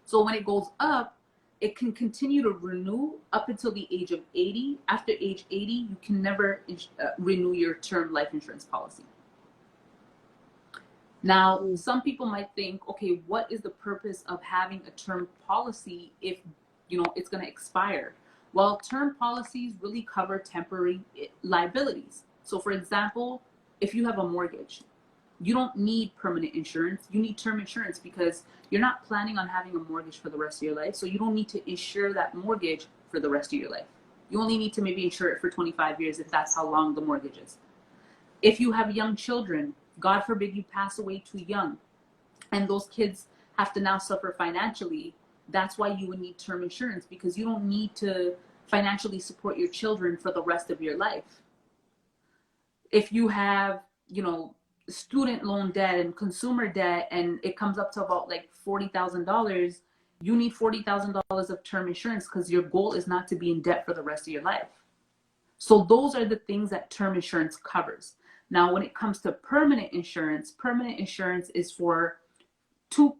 So when it goes up, it can continue to renew up until the age of 80. After age 80, you can never renew your term life insurance policy. Now, some people might think, okay, what is the purpose of having a term policy if, it's going to expire? Well, term policies really cover temporary liabilities. So for example, if you have a mortgage, you don't need permanent insurance. You need term insurance because you're not planning on having a mortgage for the rest of your life. So you don't need to insure that mortgage for the rest of your life. You only need to maybe insure it for 25 years if that's how long the mortgage is. If you have young children, God forbid you pass away too young, and those kids have to now suffer financially, that's why you would need term insurance, because you don't need to financially support your children for the rest of your life. If you have, student loan debt and consumer debt, and it comes up to about like $40,000, you need $40,000 of term insurance because your goal is not to be in debt for the rest of your life. So those are the things that term insurance covers. Now, when it comes to permanent insurance is for two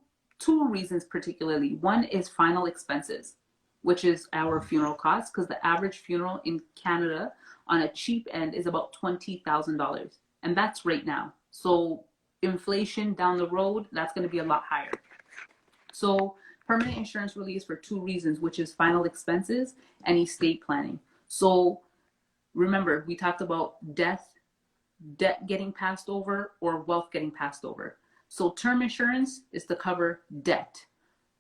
reasons particularly. One is final expenses, which is our funeral costs, because the average funeral in Canada on a cheap end is about $20,000. And that's right now. So inflation down the road, that's going to be a lot higher. So permanent insurance really is for two reasons, which is final expenses and estate planning. So remember, we talked about debt getting passed over, or wealth getting passed over. So term insurance is to cover debt.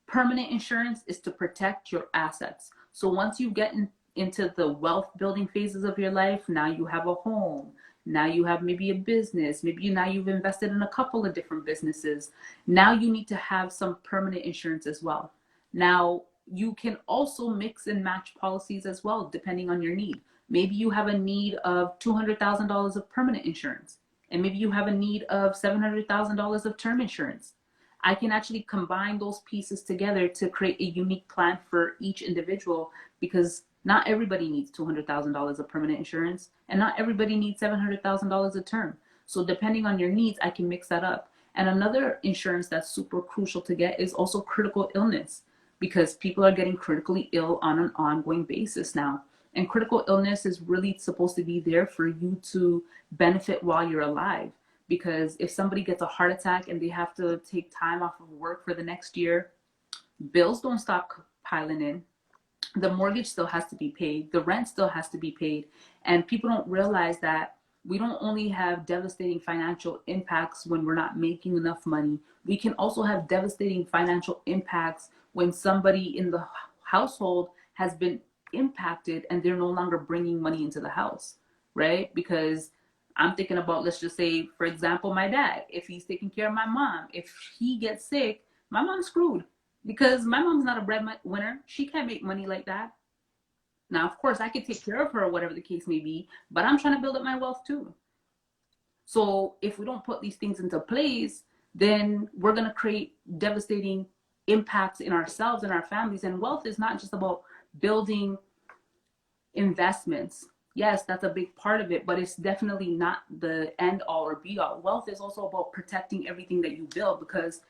Permanent insurance is to protect your assets. So once you get into the wealth building phases of your life, now you have a home, now you have maybe a business, now you've invested in a couple of different businesses. Now you need to have some permanent insurance as well. Now you can also mix and match policies as well, depending on your need. Maybe you have a need of $200,000 of permanent insurance, and maybe you have a need of $700,000 of term insurance. I can actually combine those pieces together to create a unique plan for each individual, because not everybody needs $200,000 of permanent insurance, and not everybody needs $700,000 of term. So depending on your needs, I can mix that up. And another insurance that's super crucial to get is also critical illness, because people are getting critically ill on an ongoing basis now. And critical illness is really supposed to be there for you to benefit while you're alive. Because if somebody gets a heart attack and they have to take time off of work for the next year, bills don't stop piling in. The mortgage still has to be paid. The rent still has to be paid. And people don't realize that we don't only have devastating financial impacts when we're not making enough money. We can also have devastating financial impacts when somebody in the household has been impacted and they're no longer bringing money into the house, right? Because I'm thinking about, let's just say, for example, my dad. If he's taking care of my mom, if he gets sick, my mom's screwed, because my mom's not a breadwinner. She can't make money like that. Now, of course, I could take care of her, whatever the case may be, but I'm trying to build up my wealth too. So if we don't put these things into place, then we're going to create devastating impacts in ourselves and our families. And wealth is not just about building investments. Yes, that's a big part of it, but it's definitely not the end all or be all. Wealth is also about protecting everything that you build, because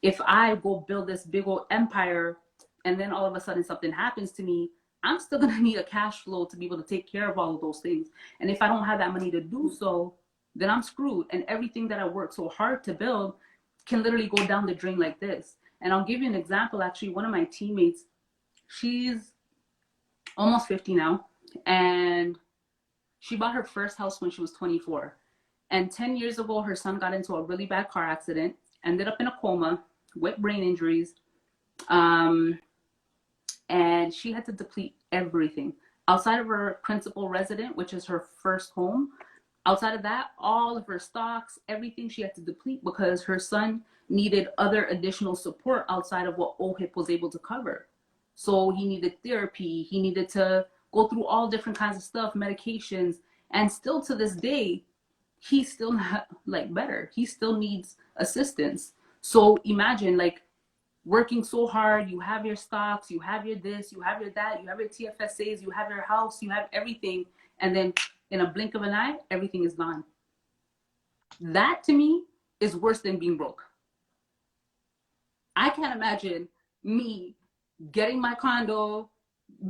if I go build this big old empire and then all of a sudden something happens to me, I'm still going to need a cash flow to be able to take care of all of those things. And if I don't have that money to do so, then I'm screwed. And everything that I worked so hard to build can literally go down the drain like this. And I'll give you an example. Actually, one of my teammates, she's almost 50 now, and she bought her first house when she was 24. And 10 years ago, her son got into a really bad car accident, ended up in a coma with brain injuries. And she had to deplete everything outside of her principal resident, which is her first home. Outside of that, all of her stocks, everything she had to deplete, because her son needed other additional support outside of what OHIP was able to cover. So he needed therapy. He needed to go through all different kinds of stuff, medications. And still to this day, he's still not like better. He still needs assistance. So imagine like working so hard, you have your stocks, you have your this, you have your that, you have your TFSAs, you have your house, you have everything, and then in a blink of an eye, everything is gone. That to me is worse than being broke. I can't imagine me getting my condo,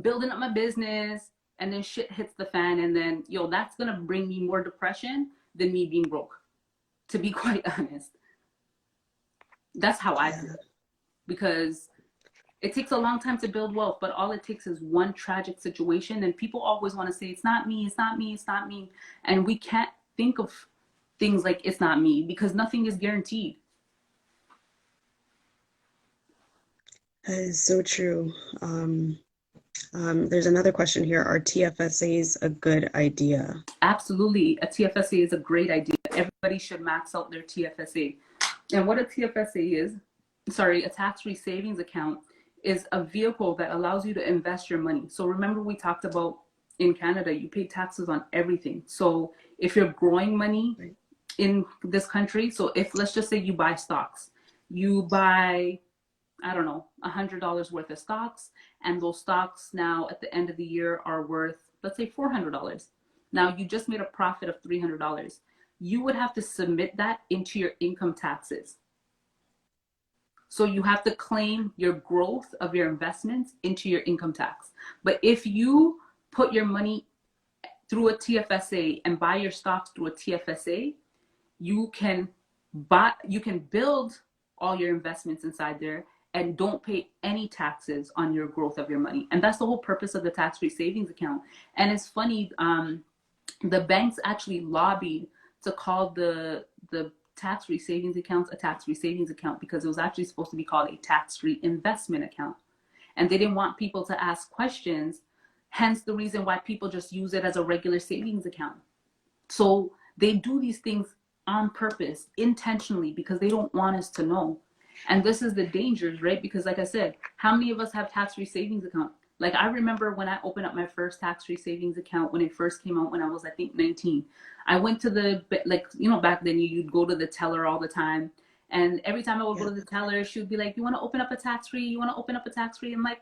building up my business, and then shit hits the fan, and then that's gonna bring me more depression than me being broke, to be quite honest. That's how I Yeah. feel. Because it takes a long time to build wealth, but all it takes is one tragic situation. And people always want to say, it's not me, it's not me, it's not me. And we can't think of things like it's not me because nothing is guaranteed. That is so true. There's another question here. Are TFSAs a good idea? Absolutely. A TFSA is a great idea. Everybody should max out their TFSA. And what a TFSA is, sorry, a tax-free savings account, is a vehicle that allows you to invest your money. So remember we talked about in Canada, you pay taxes on everything. So if you're growing money Right. in this country, so if let's just say you buy stocks, you buy, I don't know, $100 worth of stocks, and those stocks now at the end of the year are worth, let's say $400. Now you just made a profit of $300. You would have to submit that into your income taxes. So you have to claim your growth of your investments into your income tax. But if you put your money through a TFSA and buy your stocks through a TFSA, you can build all your investments inside there and don't pay any taxes on your growth of your money. And that's the whole purpose of the tax-free savings account. And it's funny, the banks actually lobbied to call the tax-free savings accounts a tax-free savings account because it was actually supposed to be called a tax-free investment account. And they didn't want people to ask questions, hence the reason why people just use it as a regular savings account. So they do these things on purpose, intentionally, because they don't want us to know. And this is the dangers, right? Because like I said, how many of us have tax-free savings account? Like I remember when I opened up my first tax-free savings account when it first came out when I was, I think, 19. I went to the, like, back then you'd go to the teller all the time. And every time I would go Yeah. to the teller, she would be like, you want to open up a tax-free? You want to open up a tax-free? I'm like,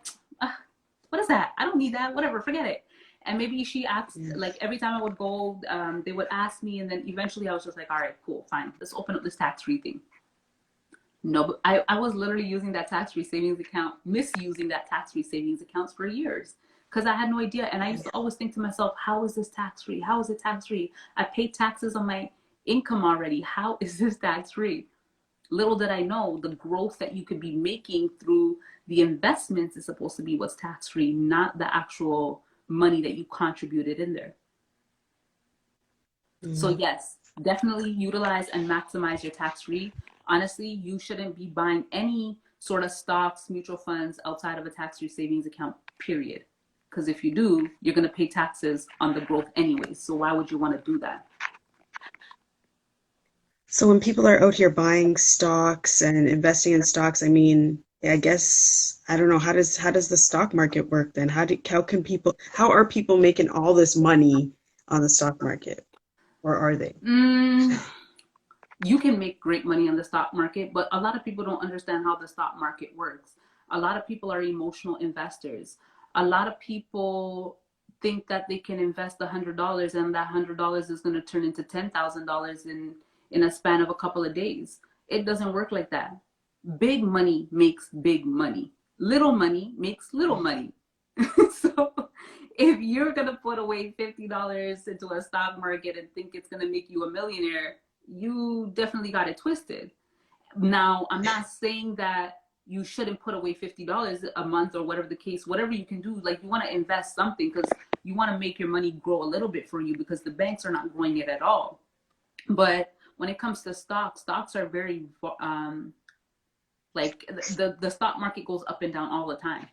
what is that? I don't need that. Whatever, forget it. And maybe she asked, Yeah. like every time I would go, they would ask me. And then eventually I was just like, all right, cool, fine. Let's open up this tax-free thing. No, but I was literally using that tax-free savings account, misusing that tax-free savings accounts for years because I had no idea. And I used to always think to myself, how is this tax-free? How is it tax-free? I pay taxes on my income already. How is this tax-free? Little did I know the growth that you could be making through the investments is supposed to be what's tax-free, not the actual money that you contributed in there. So Mm. yes, definitely utilize and maximize your tax-free. Honestly, you shouldn't be buying any sort of stocks, mutual funds outside of a tax-free savings account, period. Because if you do, you're going to pay taxes on the growth anyways. So why would you want to do that? So when people are out here buying stocks and investing in stocks, I mean, I guess I don't know, how does the stock market work then? How are people making all this money on the stock market? Or are they? Mm, you can make great money on the stock market, but a lot of people don't understand how the stock market works. A lot of people are emotional investors. A lot of people think that they can invest $100 and that $100 is going to turn into $10,000 in a span of a couple of days. It doesn't work like that. Big money makes big money. Little money makes little money. So if you're going to put away $50 into a stock market and think it's going to make you a millionaire, you definitely got it twisted. Now, I'm not saying that you shouldn't put away $50 a month or whatever the case, whatever you can do. Like you want to invest something because you want to make your money grow a little bit for you because the banks are not growing it at all. But when it comes to stocks are very, like the stock market goes up and down all the time.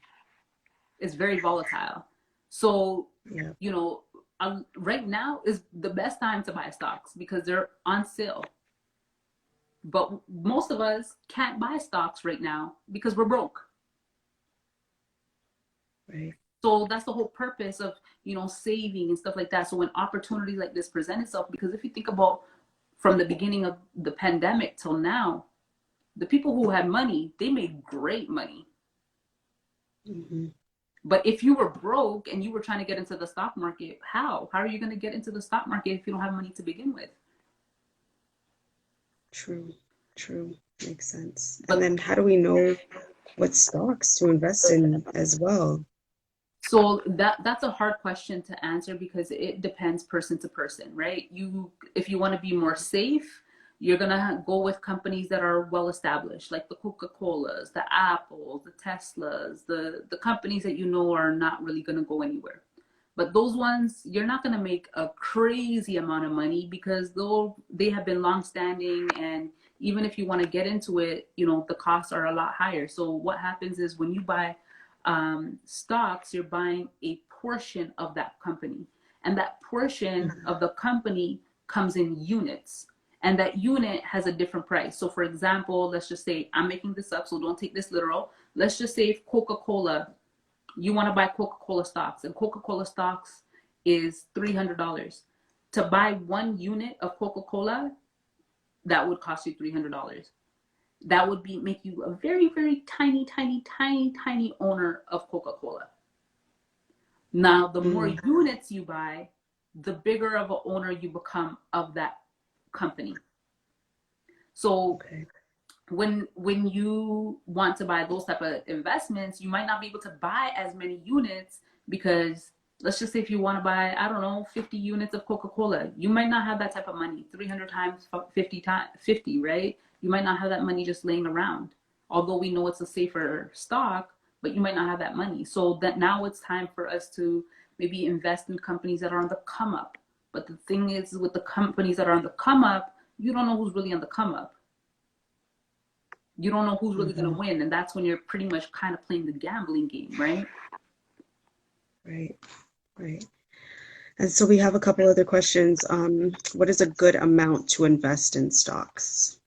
It's very volatile. So, Yeah. you know, right now is the best time to buy stocks because they're on sale. But most of us can't buy stocks right now because we're broke. Right. So that's the whole purpose of, saving and stuff like that. So when opportunities like this present itself, because if you think about from the beginning of the pandemic till now, The people who had money, they made great money. Mm-hmm. But if you were broke and you were trying to get into the stock market, how? How are you going to get into the stock market if you don't have money to begin with? True. True. Makes sense. And But then how do we know what stocks to invest in as well? so that's a hard question to answer because it depends person to person, right? You if you want to be more safe, you're gonna go with companies that are well established, like the Coca-Colas, the Apples, the Teslas, the companies that you know are not really gonna go anywhere. But those ones, you're not gonna make a crazy amount of money because though they have been long standing, and even if you want to get into it, you know, the costs are a lot higher. So what happens is when you buy stocks, you're buying a portion of that company. And that portion Mhm. of the company comes in units. And that unit has a different price. So, for example, let's just say, I'm making this up, so don't take this literal. Let's just say if Coca Cola, you want to buy Coca Cola stocks, and Coca Cola stocks is $300. To buy one unit of Coca Cola, that would cost you $300. That would be make you a very, very tiny, tiny, tiny, tiny owner of Coca-Cola. Now, the more Mm, units you buy, the bigger of an owner you become of that company. So okay. when you want to buy those type of investments, you might not be able to buy as many units because let's just say if you want to buy, I don't know, 50 units of Coca-Cola, you might not have that type of money. 300 times 50 times 50, right? You might not have that money just laying around. Although we know it's a safer stock, but you might not have that money. So that now it's time for us to maybe invest in companies that are on the come up. But the thing is with the companies that are on the come up, you don't know who's really on the come up. You don't know who's really going to Hmm. win, and that's when you're pretty much kind of playing the gambling game, right? Right. Right. And so we have a couple other questions. What is a good amount to invest in stocks?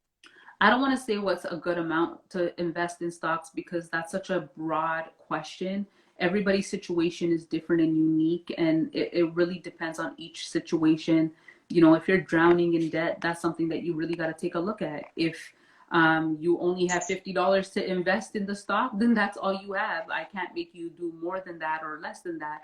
I don't want to say what's a good amount to invest in stocks because that's such a broad question. Everybody's situation is different and unique, and it really depends on each situation. You know, if you're drowning in debt, that's something that you really got to take a look at. If you only have $50 to invest in the stock, then that's all you have. I can't make you do more than that or less than that.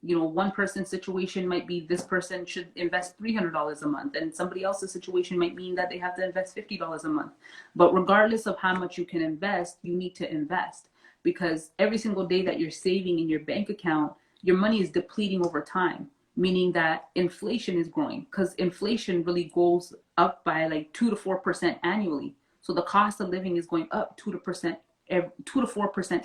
You know, one person's situation might be this person should invest $300 a month, and somebody else's situation might mean that they have to invest $50 a month. But regardless of how much you can invest, you need to invest because every single day that you're saving in your bank account, your money is depleting over time, meaning that inflation is growing because inflation really goes up by like 2 to 4% annually. So the cost of living is going up 2 to 4%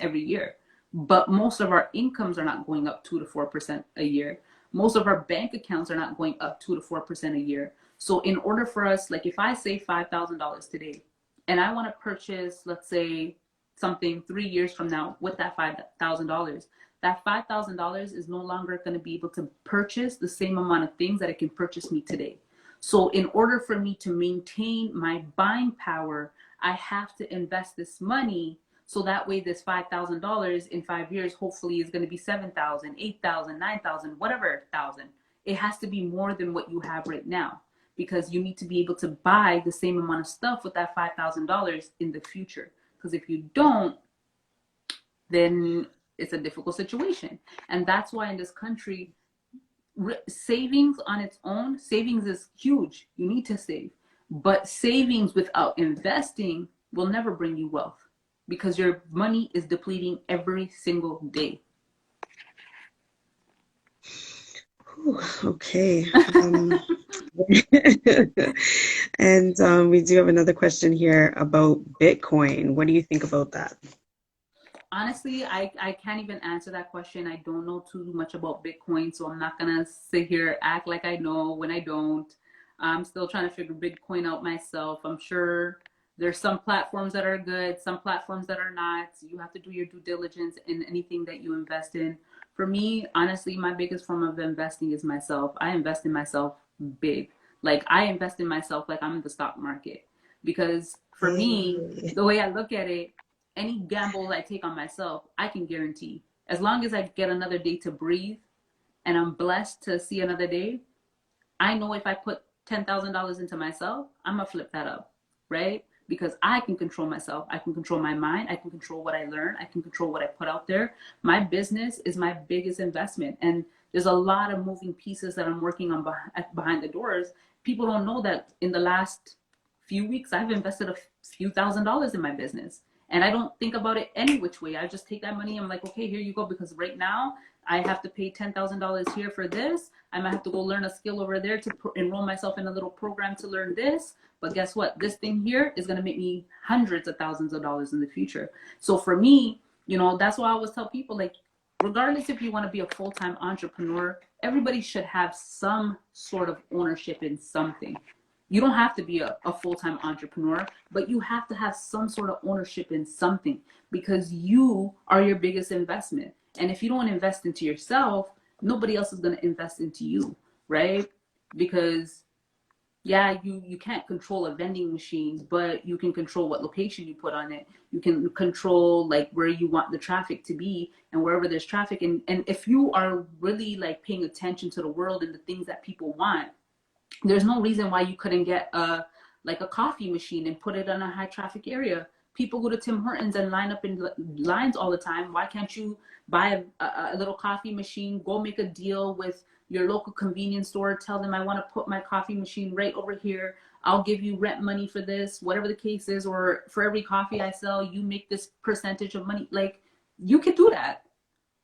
every year. But most of our incomes are not going up 2 to 4% a year. Most of our bank accounts are not going up 2 to 4% a year. So in order for us, like if I save $5,000 today and I want to purchase, let's say, something 3 years from now with that $5,000, that $5,000 is no longer going to be able to purchase the same amount of things that it can purchase me today. So in order for me to maintain my buying power, I have to invest this money so that way this $5,000 in 5 years hopefully is going to be 7,000, 8,000, 9,000, whatever thousand. It has to be more than what you have right now because you need to be able to buy the same amount of stuff with that $5,000 in the future. Because if you don't, then it's a difficult situation. And that's why in this country, savings on its own, savings is huge. You need to save. But savings without investing will never bring you wealth because your money is depleting every single day. Whew, okay. And we do have another question here about Bitcoin. What do you think about that? Honestly, I can't even answer that question. I don't know too much about Bitcoin, so I'm not gonna sit here act like I know when I don't. I'm still trying to figure Bitcoin out myself. I'm sure there's some platforms that are good, some platforms that are not. You have to do your due diligence in anything that you invest in. For me, honestly, my biggest form of investing is myself. I invest in myself big. Like I invest in myself like I'm in the stock market. Because for me, Hey. the way I look at it, any gamble I take on myself, I can guarantee. As long as I get another day to breathe and I'm blessed to see another day, I know if I put $10,000 into myself, I'm gonna flip that up, right? because I can control myself. I can control my mind. I can control what I learn. I can control what I put out there. My business is my biggest investment. And there's a lot of moving pieces that I'm working on behind the doors. People don't know that in the last few weeks, I've invested a few $1,000s in my business. And I don't think about it any which way. I just take that money. I'm like, okay, here you go. Because right now I have to pay $10,000 here for this. I might have to go learn a skill over there to enroll myself in a little program to learn this. But guess what? This thing here is going to make me hundreds of thousands of dollars in the future. So for me, that's why I always tell people, like, regardless if you want to be a full-time entrepreneur, everybody should have some sort of ownership in something. You don't have to be a full-time entrepreneur, but you have to have some sort of ownership in something, because you are your biggest investment. And if you don't invest into yourself, nobody else is going to invest into you, right? Because yeah, you can't control a vending machine, but you can control what location you put on it. You can control like where you want the traffic to be, and wherever there's traffic. And if you are really like paying attention to the world and the things that people want, there's no reason why you couldn't get a coffee machine and put it in a high traffic area. People go to Tim Hortons and line up in lines all the time. Why can't you buy a little coffee machine, go make a deal with your local convenience store, tell them I want to put my coffee machine right over here. I'll give you rent money for this, whatever the case is, or for every coffee I sell, you make this percentage of money. Like, you can do that.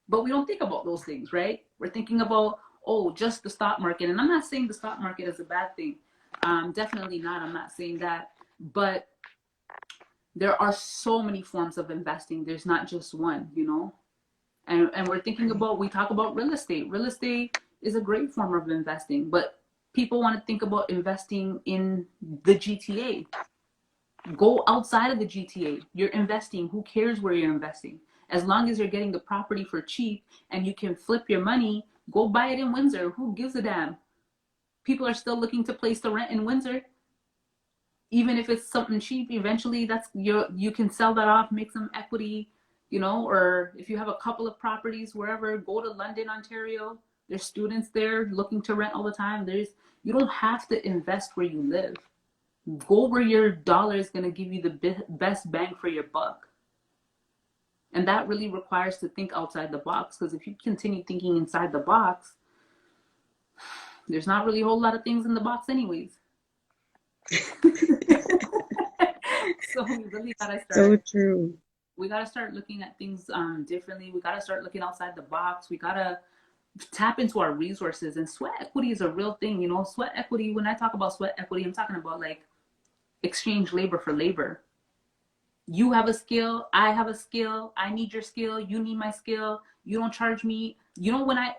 But we don't think about those things, right? We're thinking about, oh, just the stock market. And I'm not saying the stock market is a bad thing. Definitely not. I'm not saying that. But there are so many forms of investing. There's not just one, And we're thinking about, we talk about real estate. Real estate is a great form of investing. But people want to think about investing in the GTA. Go outside of the GTA. You're investing. Who cares where you're investing? As long as you're getting the property for cheap and you can flip your money, go buy it in Windsor. Who gives a damn? People are still looking to place the rent in Windsor. Even if it's something cheap, eventually you can sell that off, make some equity, or if you have a couple of properties wherever, go to London, Ontario. There's students there looking to rent all the time. You don't have to invest where you live. Go where your dollar is going to give you the best bang for your buck. And that really requires to think outside the box, because if you continue thinking inside the box, there's not really a whole lot of things in the box anyways. So we really gotta start. So true. We gotta start looking at things differently. We gotta start looking outside the box. We gotta tap into our resources. And sweat equity is a real thing. Sweat equity, when I talk about sweat equity, I'm talking about like exchange labor for labor. You have a skill, I have a skill, I need your skill, you need my skill, you don't charge me. When I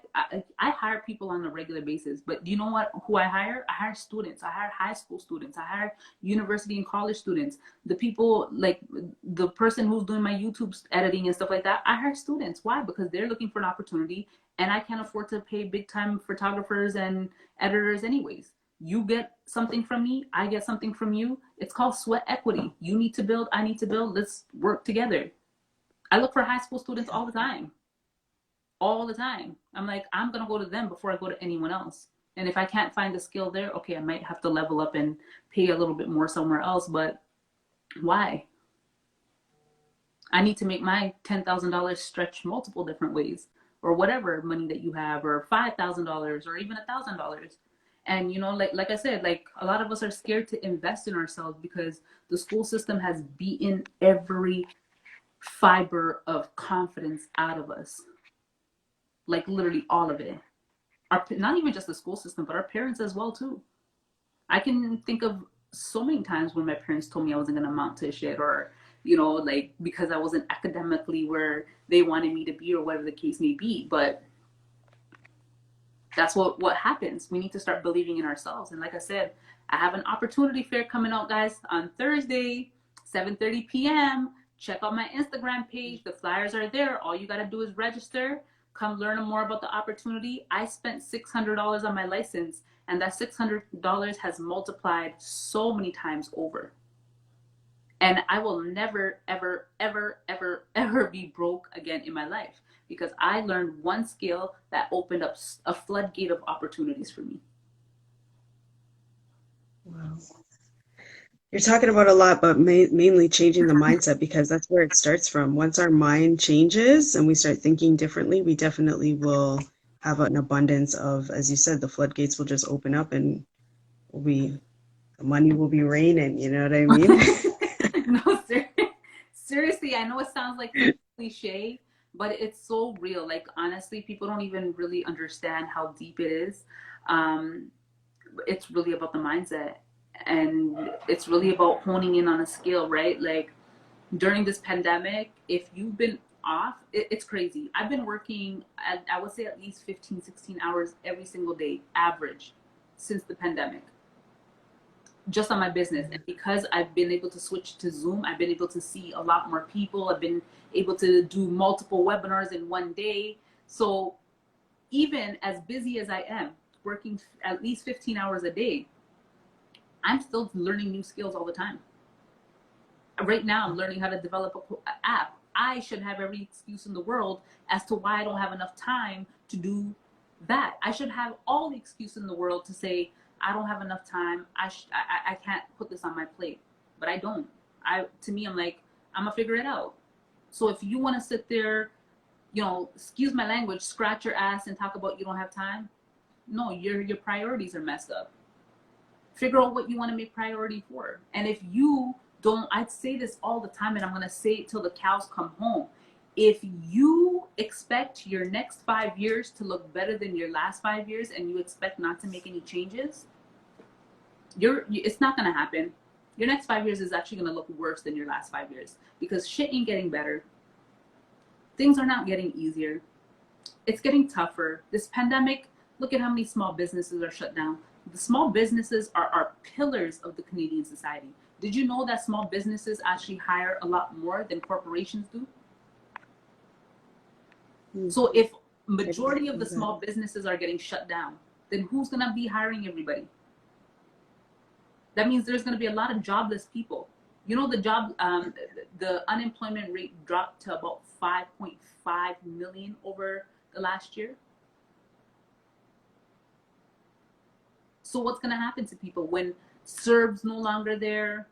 hire people on a regular basis, but do you know who I hire? I hire students. I hire high school students. I hire university and college students. The people, like the person who's doing my YouTube editing and stuff like that, I hire students. Why? Because they're looking for an opportunity, and I can't afford to pay big time photographers and editors anyways. You get something from me, I get something from you. It's called sweat equity. You need to build, I need to build. Let's work together. I look for high school students all the time. All the time. I'm like, I'm going to go to them before I go to anyone else. And if I can't find the skill there, okay, I might have to level up and pay a little bit more somewhere else. But why? I need to make my $10,000 stretch multiple different ways, or whatever money that you have, or $5,000, or even $1,000. And like I said, like a lot of us are scared to invest in ourselves because the school system has beaten every fiber of confidence out of us. Like literally all of it. Not even just the school system, but our parents as well too. I can think of so many times when my parents told me I wasn't gonna amount to shit, or like because I wasn't academically where they wanted me to be, or whatever the case may be. But that's what happens. We need to start believing in ourselves. And like I said, I have an opportunity fair coming out, guys, on Thursday, 7:30 p.m. Check out my Instagram page. The flyers are there. All you got to do is register. Come learn more about the opportunity. I spent $600 on my license, and that $600 has multiplied so many times over. And I will never, ever, ever, ever, ever be broke again in my life, because I learned one skill that opened up a floodgate of opportunities for me. Wow. You're talking about a lot, but mainly changing the mindset because that's where it starts from. Once our mind changes and we start thinking differently, we definitely will have an abundance of, as you said, the floodgates will just open up and we the money will be raining. You know what I mean? No, seriously, I know it sounds like such a cliche, but it's so real. Like, honestly, people don't even really understand how deep it is. Um, it's really about the mindset, and it's really about honing in on a skill, right? Like, during this pandemic, if you've been off, it's crazy. I've been working, I would say, at least 15, 16 hours every single day, average, since the pandemic, just on my business. And because I've been able to switch to Zoom, I've been able to see a lot more people. I've been able to do multiple webinars in one day. So even as busy as I am, working at least 15 hours a day, I'm still learning new skills all the time. Right now, I'm learning how to develop an app. I should have every excuse in the world as to why I don't have enough time to do that. I should have all the excuse in the world to say I don't have enough time. I can't put this on my plate, but I don't. To me, I'm like, I'm gonna figure it out. So if you want to sit there, excuse my language, scratch your ass and talk about you don't have time, no, your priorities are messed up. Figure out what you want to make priority for. And if you don't, I'd say this all the time, and I'm going to say it till the cows come home. If you expect your next 5 years to look better than your last 5 years and you expect not to make any changes, it's not going to happen. Your next 5 years is actually going to look worse than your last 5 years because shit ain't getting better. Things are not getting easier. It's getting tougher. This pandemic, look at how many small businesses are shut down. The small businesses are pillars of the Canadian society. Did you know that small businesses actually hire a lot more than corporations do? So if majority of the small businesses are getting shut down, then who's going to be hiring everybody? That means there's going to be a lot of jobless people. You know, the unemployment rate dropped to about 5.5 million over the last year. So what's going to happen to people when CERB's no longer there?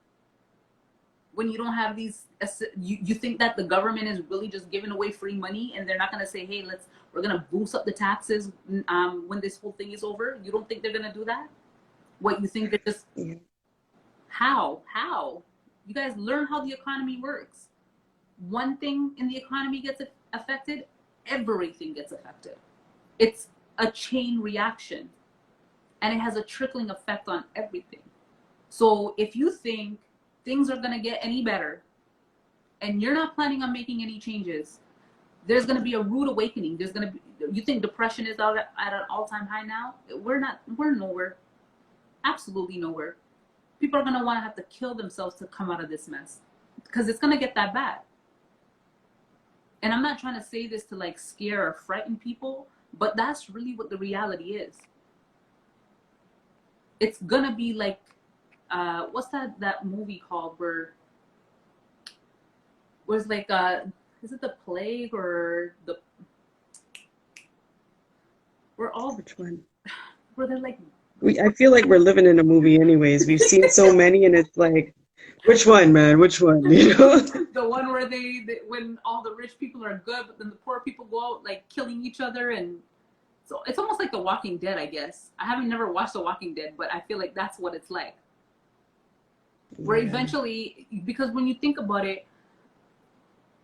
When you don't have these, you think that the government is really just giving away free money and they're not going to say, hey, we're going to boost up the taxes when this whole thing is over? You don't think they're going to do that? What, you think they're just, how? You guys learn how the economy works. One thing in the economy gets affected, everything gets affected. It's a chain reaction. And it has a trickling effect on everything. So if you think things are going to get any better and you're not planning on making any changes, there's going to be a rude awakening. You think depression is at an all-time high now? We're nowhere. Absolutely nowhere. People are going to want to have to kill themselves to come out of this mess because it's going to get that bad. And I'm not trying to say this to like scare or frighten people, but that's really what the reality is. It's gonna be like, what's that movie called where it's like, is it the plague or Which one? Where they're like, I feel like we're living in a movie anyways. We've seen so many and it's like, which one, man? Which one? You know? The one where when all the rich people are good, but then the poor people go out like killing each other, and so it's almost like The Walking Dead, I guess. I haven't never watched The Walking Dead, but I feel like that's what it's like. Where eventually, because when you think about it,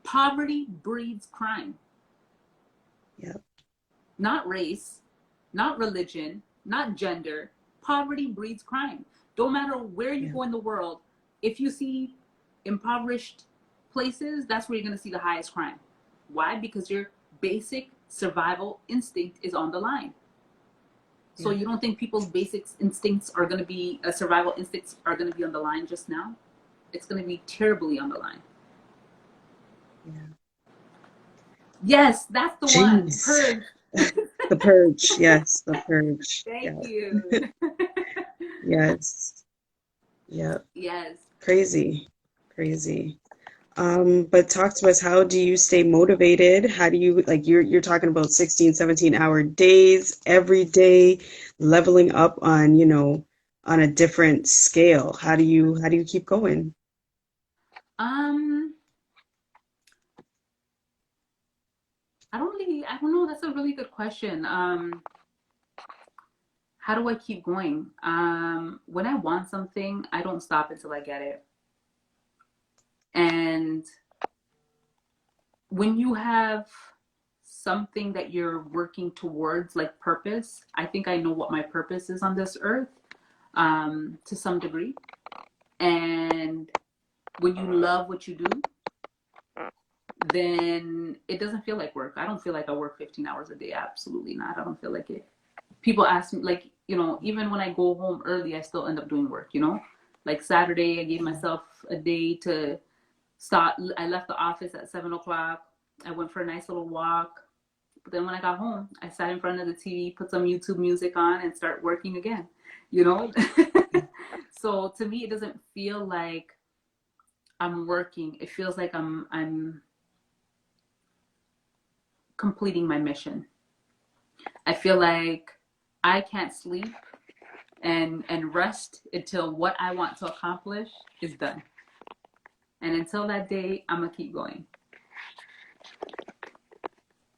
poverty breeds crime. Yep. Not race, not religion, not gender. Poverty breeds crime. Don't matter where you go in the world, if you see impoverished places, that's where you're going to see the highest crime. Why? Because your basic survival instinct is on the line. So you don't think people's basic instincts are going to be, survival instincts are going to be on the line just now? It's going to be terribly on the line. Yeah. Yes, that's the one. Purge. The Purge. Yes, The Purge. Thank you. Yes. Yep. Yes. Crazy. But talk to us, how do you stay motivated? How do you, like, you're talking about 16, 17-hour days every day, leveling up on, on a different scale? How do you keep going? Um, I don't know. That's a really good question. How do I keep going? When I want something, I don't stop until I get it. And when you have something that you're working towards, like purpose, I think I know what my purpose is on this earth, to some degree. And when you love what you do, then it doesn't feel like work. I don't feel like I work 15 hours a day. Absolutely not. I don't feel like it. People ask me, like, even when I go home early, I still end up doing work. Like Saturday, I gave myself a day to start. I left the office at 7 o'clock. I went for a nice little walk. But then when I got home, I sat in front of the TV, put some YouTube music on, and start working again. You know? So to me, it doesn't feel like I'm working. It feels like I'm completing my mission. I feel like I can't sleep and rest until what I want to accomplish is done. And until that day, I'm gonna keep going.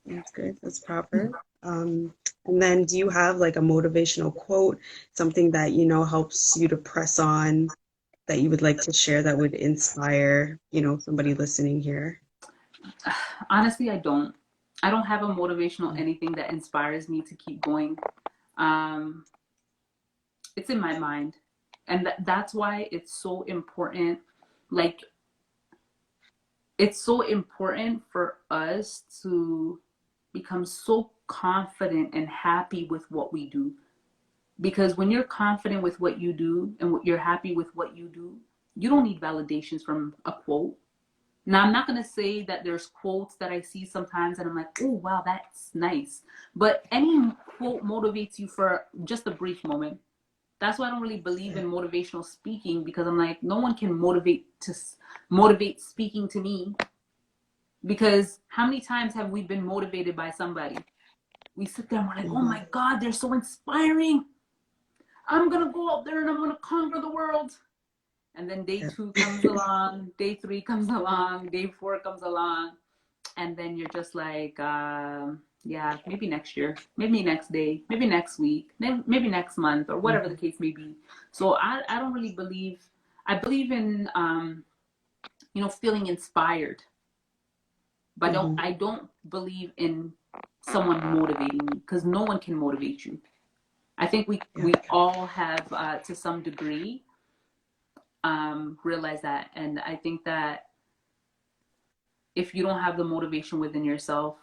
That's good. That's proper. And then do you have like a motivational quote, something that helps you to press on, that you would like to share that would inspire, somebody listening here? Honestly, I don't. I don't have a motivational anything that inspires me to keep going. Um, it's in my mind, and that's why it's so important. Like, it's so important for us to become so confident and happy with what we do. Because when you're confident with what you do and you're happy with what you do, you don't need validations from a quote. Now, I'm not going to say that there's quotes that I see sometimes and I'm like, oh, wow, that's nice. But any quote motivates you for just a brief moment. That's why I don't really believe in motivational speaking, because I'm like, no one can motivate speaking to me. Because how many times have we been motivated by somebody? We sit there and we're like, oh Mhm. my God, they're so inspiring. I'm going to go out there and I'm going to conquer the world. And then day Yeah. 2 comes along, day 3 comes along, day 4 comes along. And then you're just like, yeah, maybe next year, maybe next day, maybe next week, maybe next month, or whatever the Mhm. case may be. So I don't really believe, I believe in, feeling inspired, but Mhm. I don't believe in someone motivating me, because no one can motivate you. I think Yeah. we all have, to some degree, realize that. And I think that if you don't have the motivation within yourself,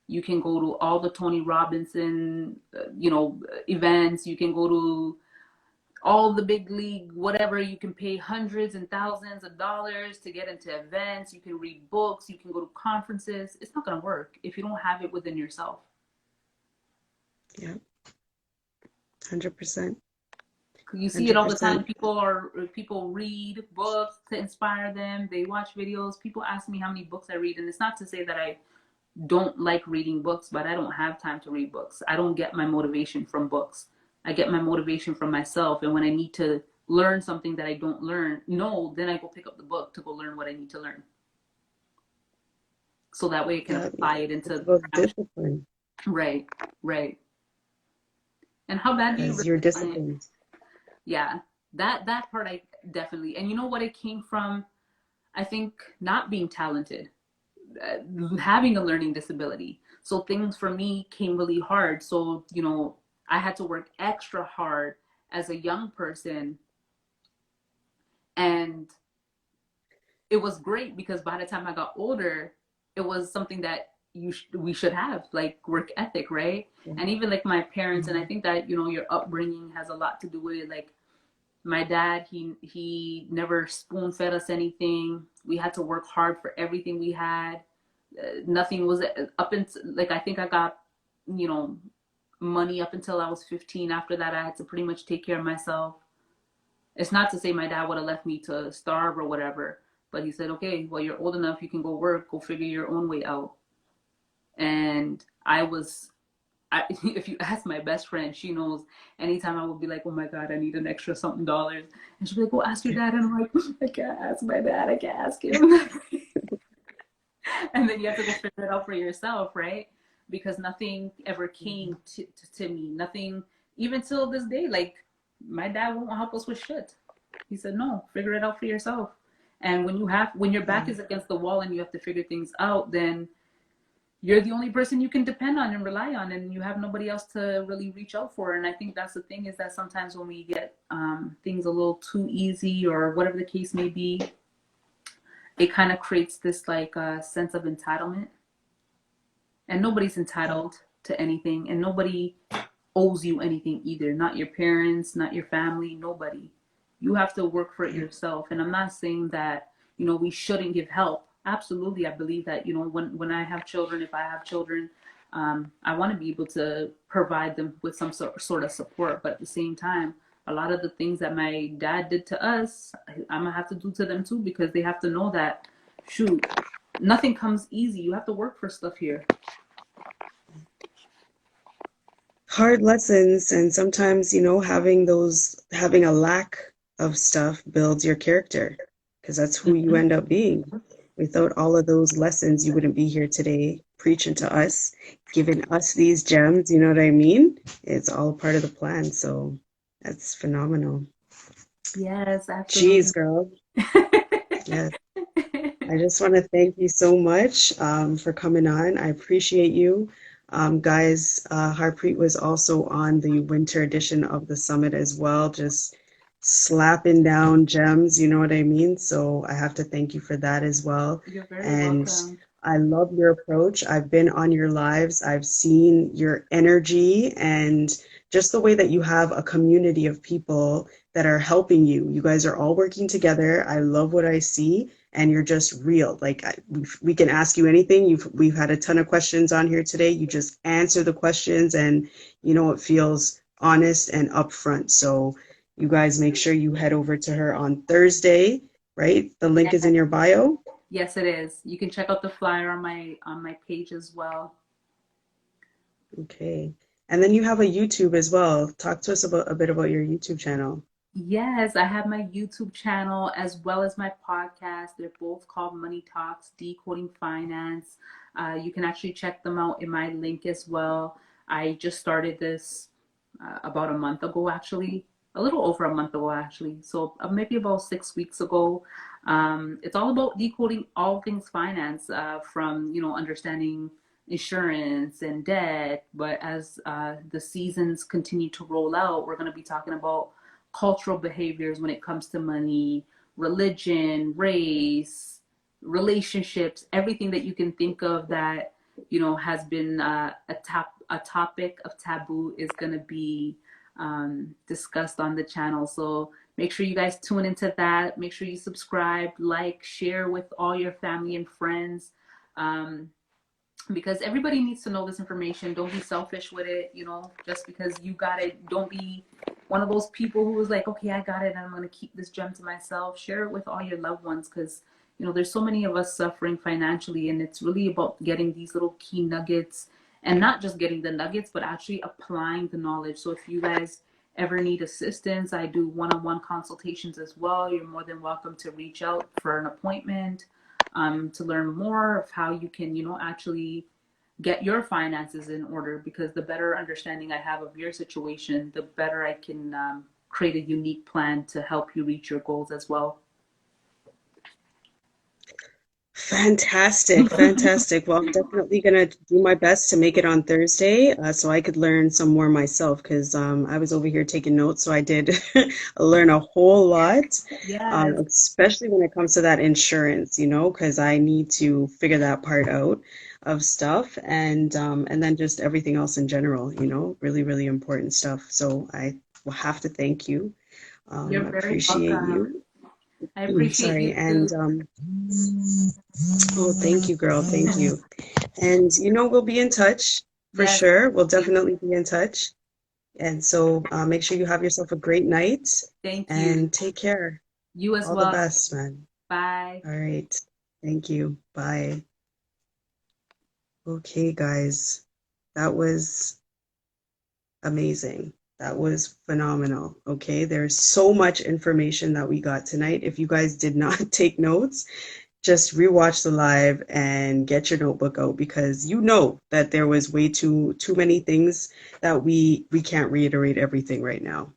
you can go to all the Tony Robinson, events. You can go to all the big league, whatever. You can pay hundreds and thousands of dollars to get into events. You can read books. You can go to conferences. It's not going to work if you don't have it within yourself. Yeah. 100%. You see it all the time. 100%. People read books to inspire them. They watch videos. People ask me how many books I read, and it's not to say that I don't like reading books, but I don't have time to read books. I don't get my motivation from books. I get my motivation from myself. And when I need to learn something that I don't no, then I go pick up the book to go learn what I need to learn. So that way I can Yeah. apply it It's into about action. discipline, Right, right. And how bad do you because really you're want it? disciplined. Yeah, that part I definitely. And you know what? It came from, I think, not being talented, having a learning disability. So things for me came really hard. So, I had to work extra hard as a young person. And it was great because by the time I got older, it was something that we should have, like work ethic, right? Yeah. And even like my parents, and I Mhm. think that, your upbringing has a lot to do with it. Like my dad, he never spoon fed us anything. We had to work hard for everything we had. Nothing was up until, like, I think I got, you know money up until I was 15. After that, I had to pretty much take care of myself. It's not to say my dad would have left me to starve or whatever, but he said, okay, well, you're old enough, you can go work, go figure your own way out. And I was if you ask my best friend, she knows anytime I would be like, oh my God, I need an extra something dollars. And she'll be like, go ask your dad. And I'm like, I can't ask my dad. I can't ask him. And then you have to go figure it out for yourself, right? Because nothing ever came to me. Nothing, even till this day. Like, my dad won't help us with shit. He said, no, figure it out for yourself. And when your back Yeah. is against the wall and you have to figure things out, then you're the only person you can depend on and rely on, and you have nobody else to really reach out for. And I think that's the thing, is that sometimes when we get things a little too easy or whatever the case may be, it kind of creates this like sense of entitlement. And nobody's entitled to anything, and nobody owes you anything either. Not your parents, not your family, nobody. You have to work for it Yeah. yourself. And I'm not saying that, we shouldn't give help. Absolutely. I believe that, when I have children, if I have children, I want to be able to provide them with some sort of support. But at the same time, a lot of the things that my dad did to us, I'm going to have to do to them too, because they have to know that, shoot, nothing comes easy. You have to work for stuff here. Hard lessons, and sometimes, having a lack of stuff builds your character, because that's who you Mhm. end up being. Without all of those lessons, you wouldn't be here today preaching to us, giving us these gems, you know what I mean? It's all part of the plan, so that's phenomenal. Yes, absolutely. Jeez, girl. Yeah. I just want to thank you so much for coming on. I appreciate you. Guys, Harpreet was also on the winter edition of the summit as well, just slapping down gems, you know what I mean? So I have to thank you for that as well. You're very And welcome. I love your approach. I've been on your lives, I've seen your energy and just the way that you have a community of people that are helping you. You guys are all working together. I love what I see, and you're just real. Like we can ask you anything. We've had a ton of questions on here today. You just answer the questions, and it feels honest and upfront. So you guys make sure you head over to her on Thursday, right? The link is in your bio. Yes, it is. You can check out the flyer on my page as well. Okay. And then you have a YouTube as well. Talk to us about a bit about your YouTube channel. Yes, I have my YouTube channel as well as my podcast. They're both called Money Talks, Decoding Finance. You can actually check them out in my link as well. I just started this about a month ago, actually, a little over a month ago, actually. So maybe about 6 weeks ago. It's all about decoding all things finance, from understanding insurance and debt. But as the seasons continue to roll out, we're going to be talking about cultural behaviors when it comes to money, religion, race, relationships, everything that you can think of that has been a topic of taboo is going to be discussed on the channel. So make sure you guys tune into that. Make sure you subscribe, like, share with all your family and friends. Um, because everybody needs to know this information. Don't be selfish with it, just because you got it. Don't be one of those people who was like, okay, I got it and I'm going to keep this gem to myself. Share it with all your loved ones, because there's so many of us suffering financially, and it's really about getting these little key nuggets, and not just getting the nuggets, but actually applying the knowledge. So if you guys ever need assistance, I do one-on-one consultations as well. You're more than welcome to reach out for an appointment, to learn more of how you can, actually get your finances in order. Because the better understanding I have of your situation, the better I can create a unique plan to help you reach your goals as well. Fantastic, fantastic. Well, I'm definitely gonna do my best to make it on Thursday, so I could learn some more myself, because I was over here taking notes, so I did learn a whole lot, Yes, especially when it comes to that insurance, because I need to figure that part out of stuff, and then just everything else in general, really, really important stuff. So I will have to thank you, you're very appreciate welcome. you. I appreciate Sorry, you and too. oh, thank you, girl. Thank you. And we'll be in touch for Yes, sure. We'll definitely. definitely be in touch. And so make sure you have yourself a great night Thank you. and take care. You as All the well. best, man. Bye. All right. Thank you. Bye. Okay, guys. That was Amazing. That was phenomenal. Okay, there's so much information that we got tonight. If you guys did not take notes, just rewatch the live and get your notebook out because you know that there was way too many things that we can't reiterate everything right now.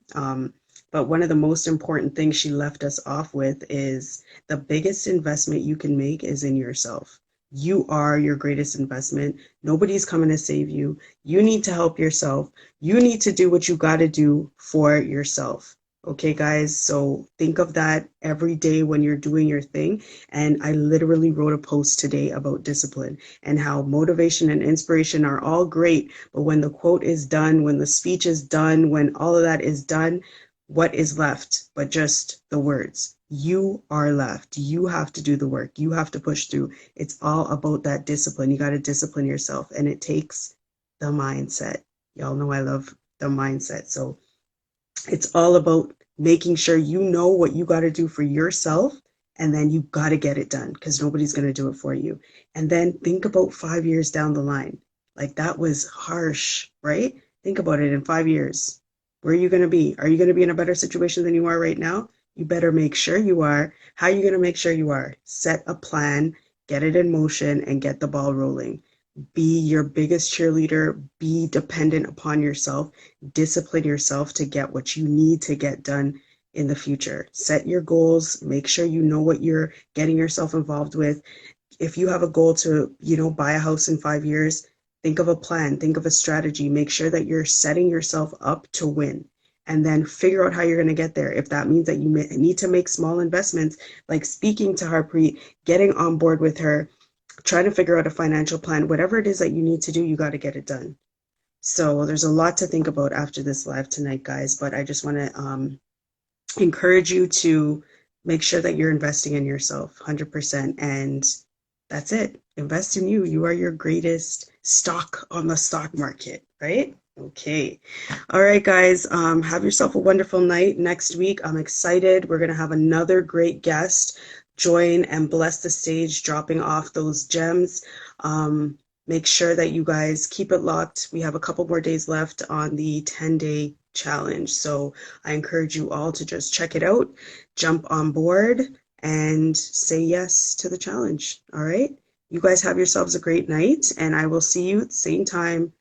But one of the most important things she left us off with is the biggest investment you can make is in yourself. You are your greatest investment. Nobody's coming to save you. You need to help yourself. You need to do what you got to do for yourself. Okay, guys, so think of that every day when you're doing your thing. And I literally wrote a post today about discipline and how motivation and inspiration are all great. But when the quote is done, when the speech is done, when all of that is done, what is left but just the words? You are left. You have to do the work. You have to push through. It's all about that discipline. You got to discipline yourself, and it takes the mindset. Y'all know I love the mindset. So it's all about making sure you know what you got to do for yourself, and then you got to get it done because nobody's going to do it for you. And then think about 5 years down the line. Like that was harsh, right? Think about it in 5 years. Where are you going to be? Are you going to be in a better situation than you are right now? You better make sure you are. How are you going to make sure you are? Set a plan, get it in motion, and get the ball rolling. Be your biggest cheerleader. Be dependent upon yourself. Discipline yourself to get what you need to get done in the future. Set your goals. Make sure you know what you're getting yourself involved with. If you have a goal to, buy a house in 5 years, think of a plan, think of a strategy. Make sure that you're setting yourself up to win. And then figure out how you're going to get there. If that means that you need to make small investments, like speaking to Harpreet, getting on board with her, trying to figure out a financial plan, whatever it is that you need to do, you got to get it done. So there's a lot to think about after this live tonight, guys. But I just want to encourage you to make sure that you're investing in yourself 100%. And that's it. Invest in you. You are your greatest stock on the stock market, right? Okay. All right, guys. Have yourself a wonderful night. Next week, I'm excited. We're going to have another great guest join and bless the stage, dropping off those gems. Make sure that you guys keep it locked. We have a couple more days left on the 10-day challenge. So I encourage you all to just check it out, jump on board, and say yes to the challenge. All right. You guys have yourselves a great night, and I will see you at the same time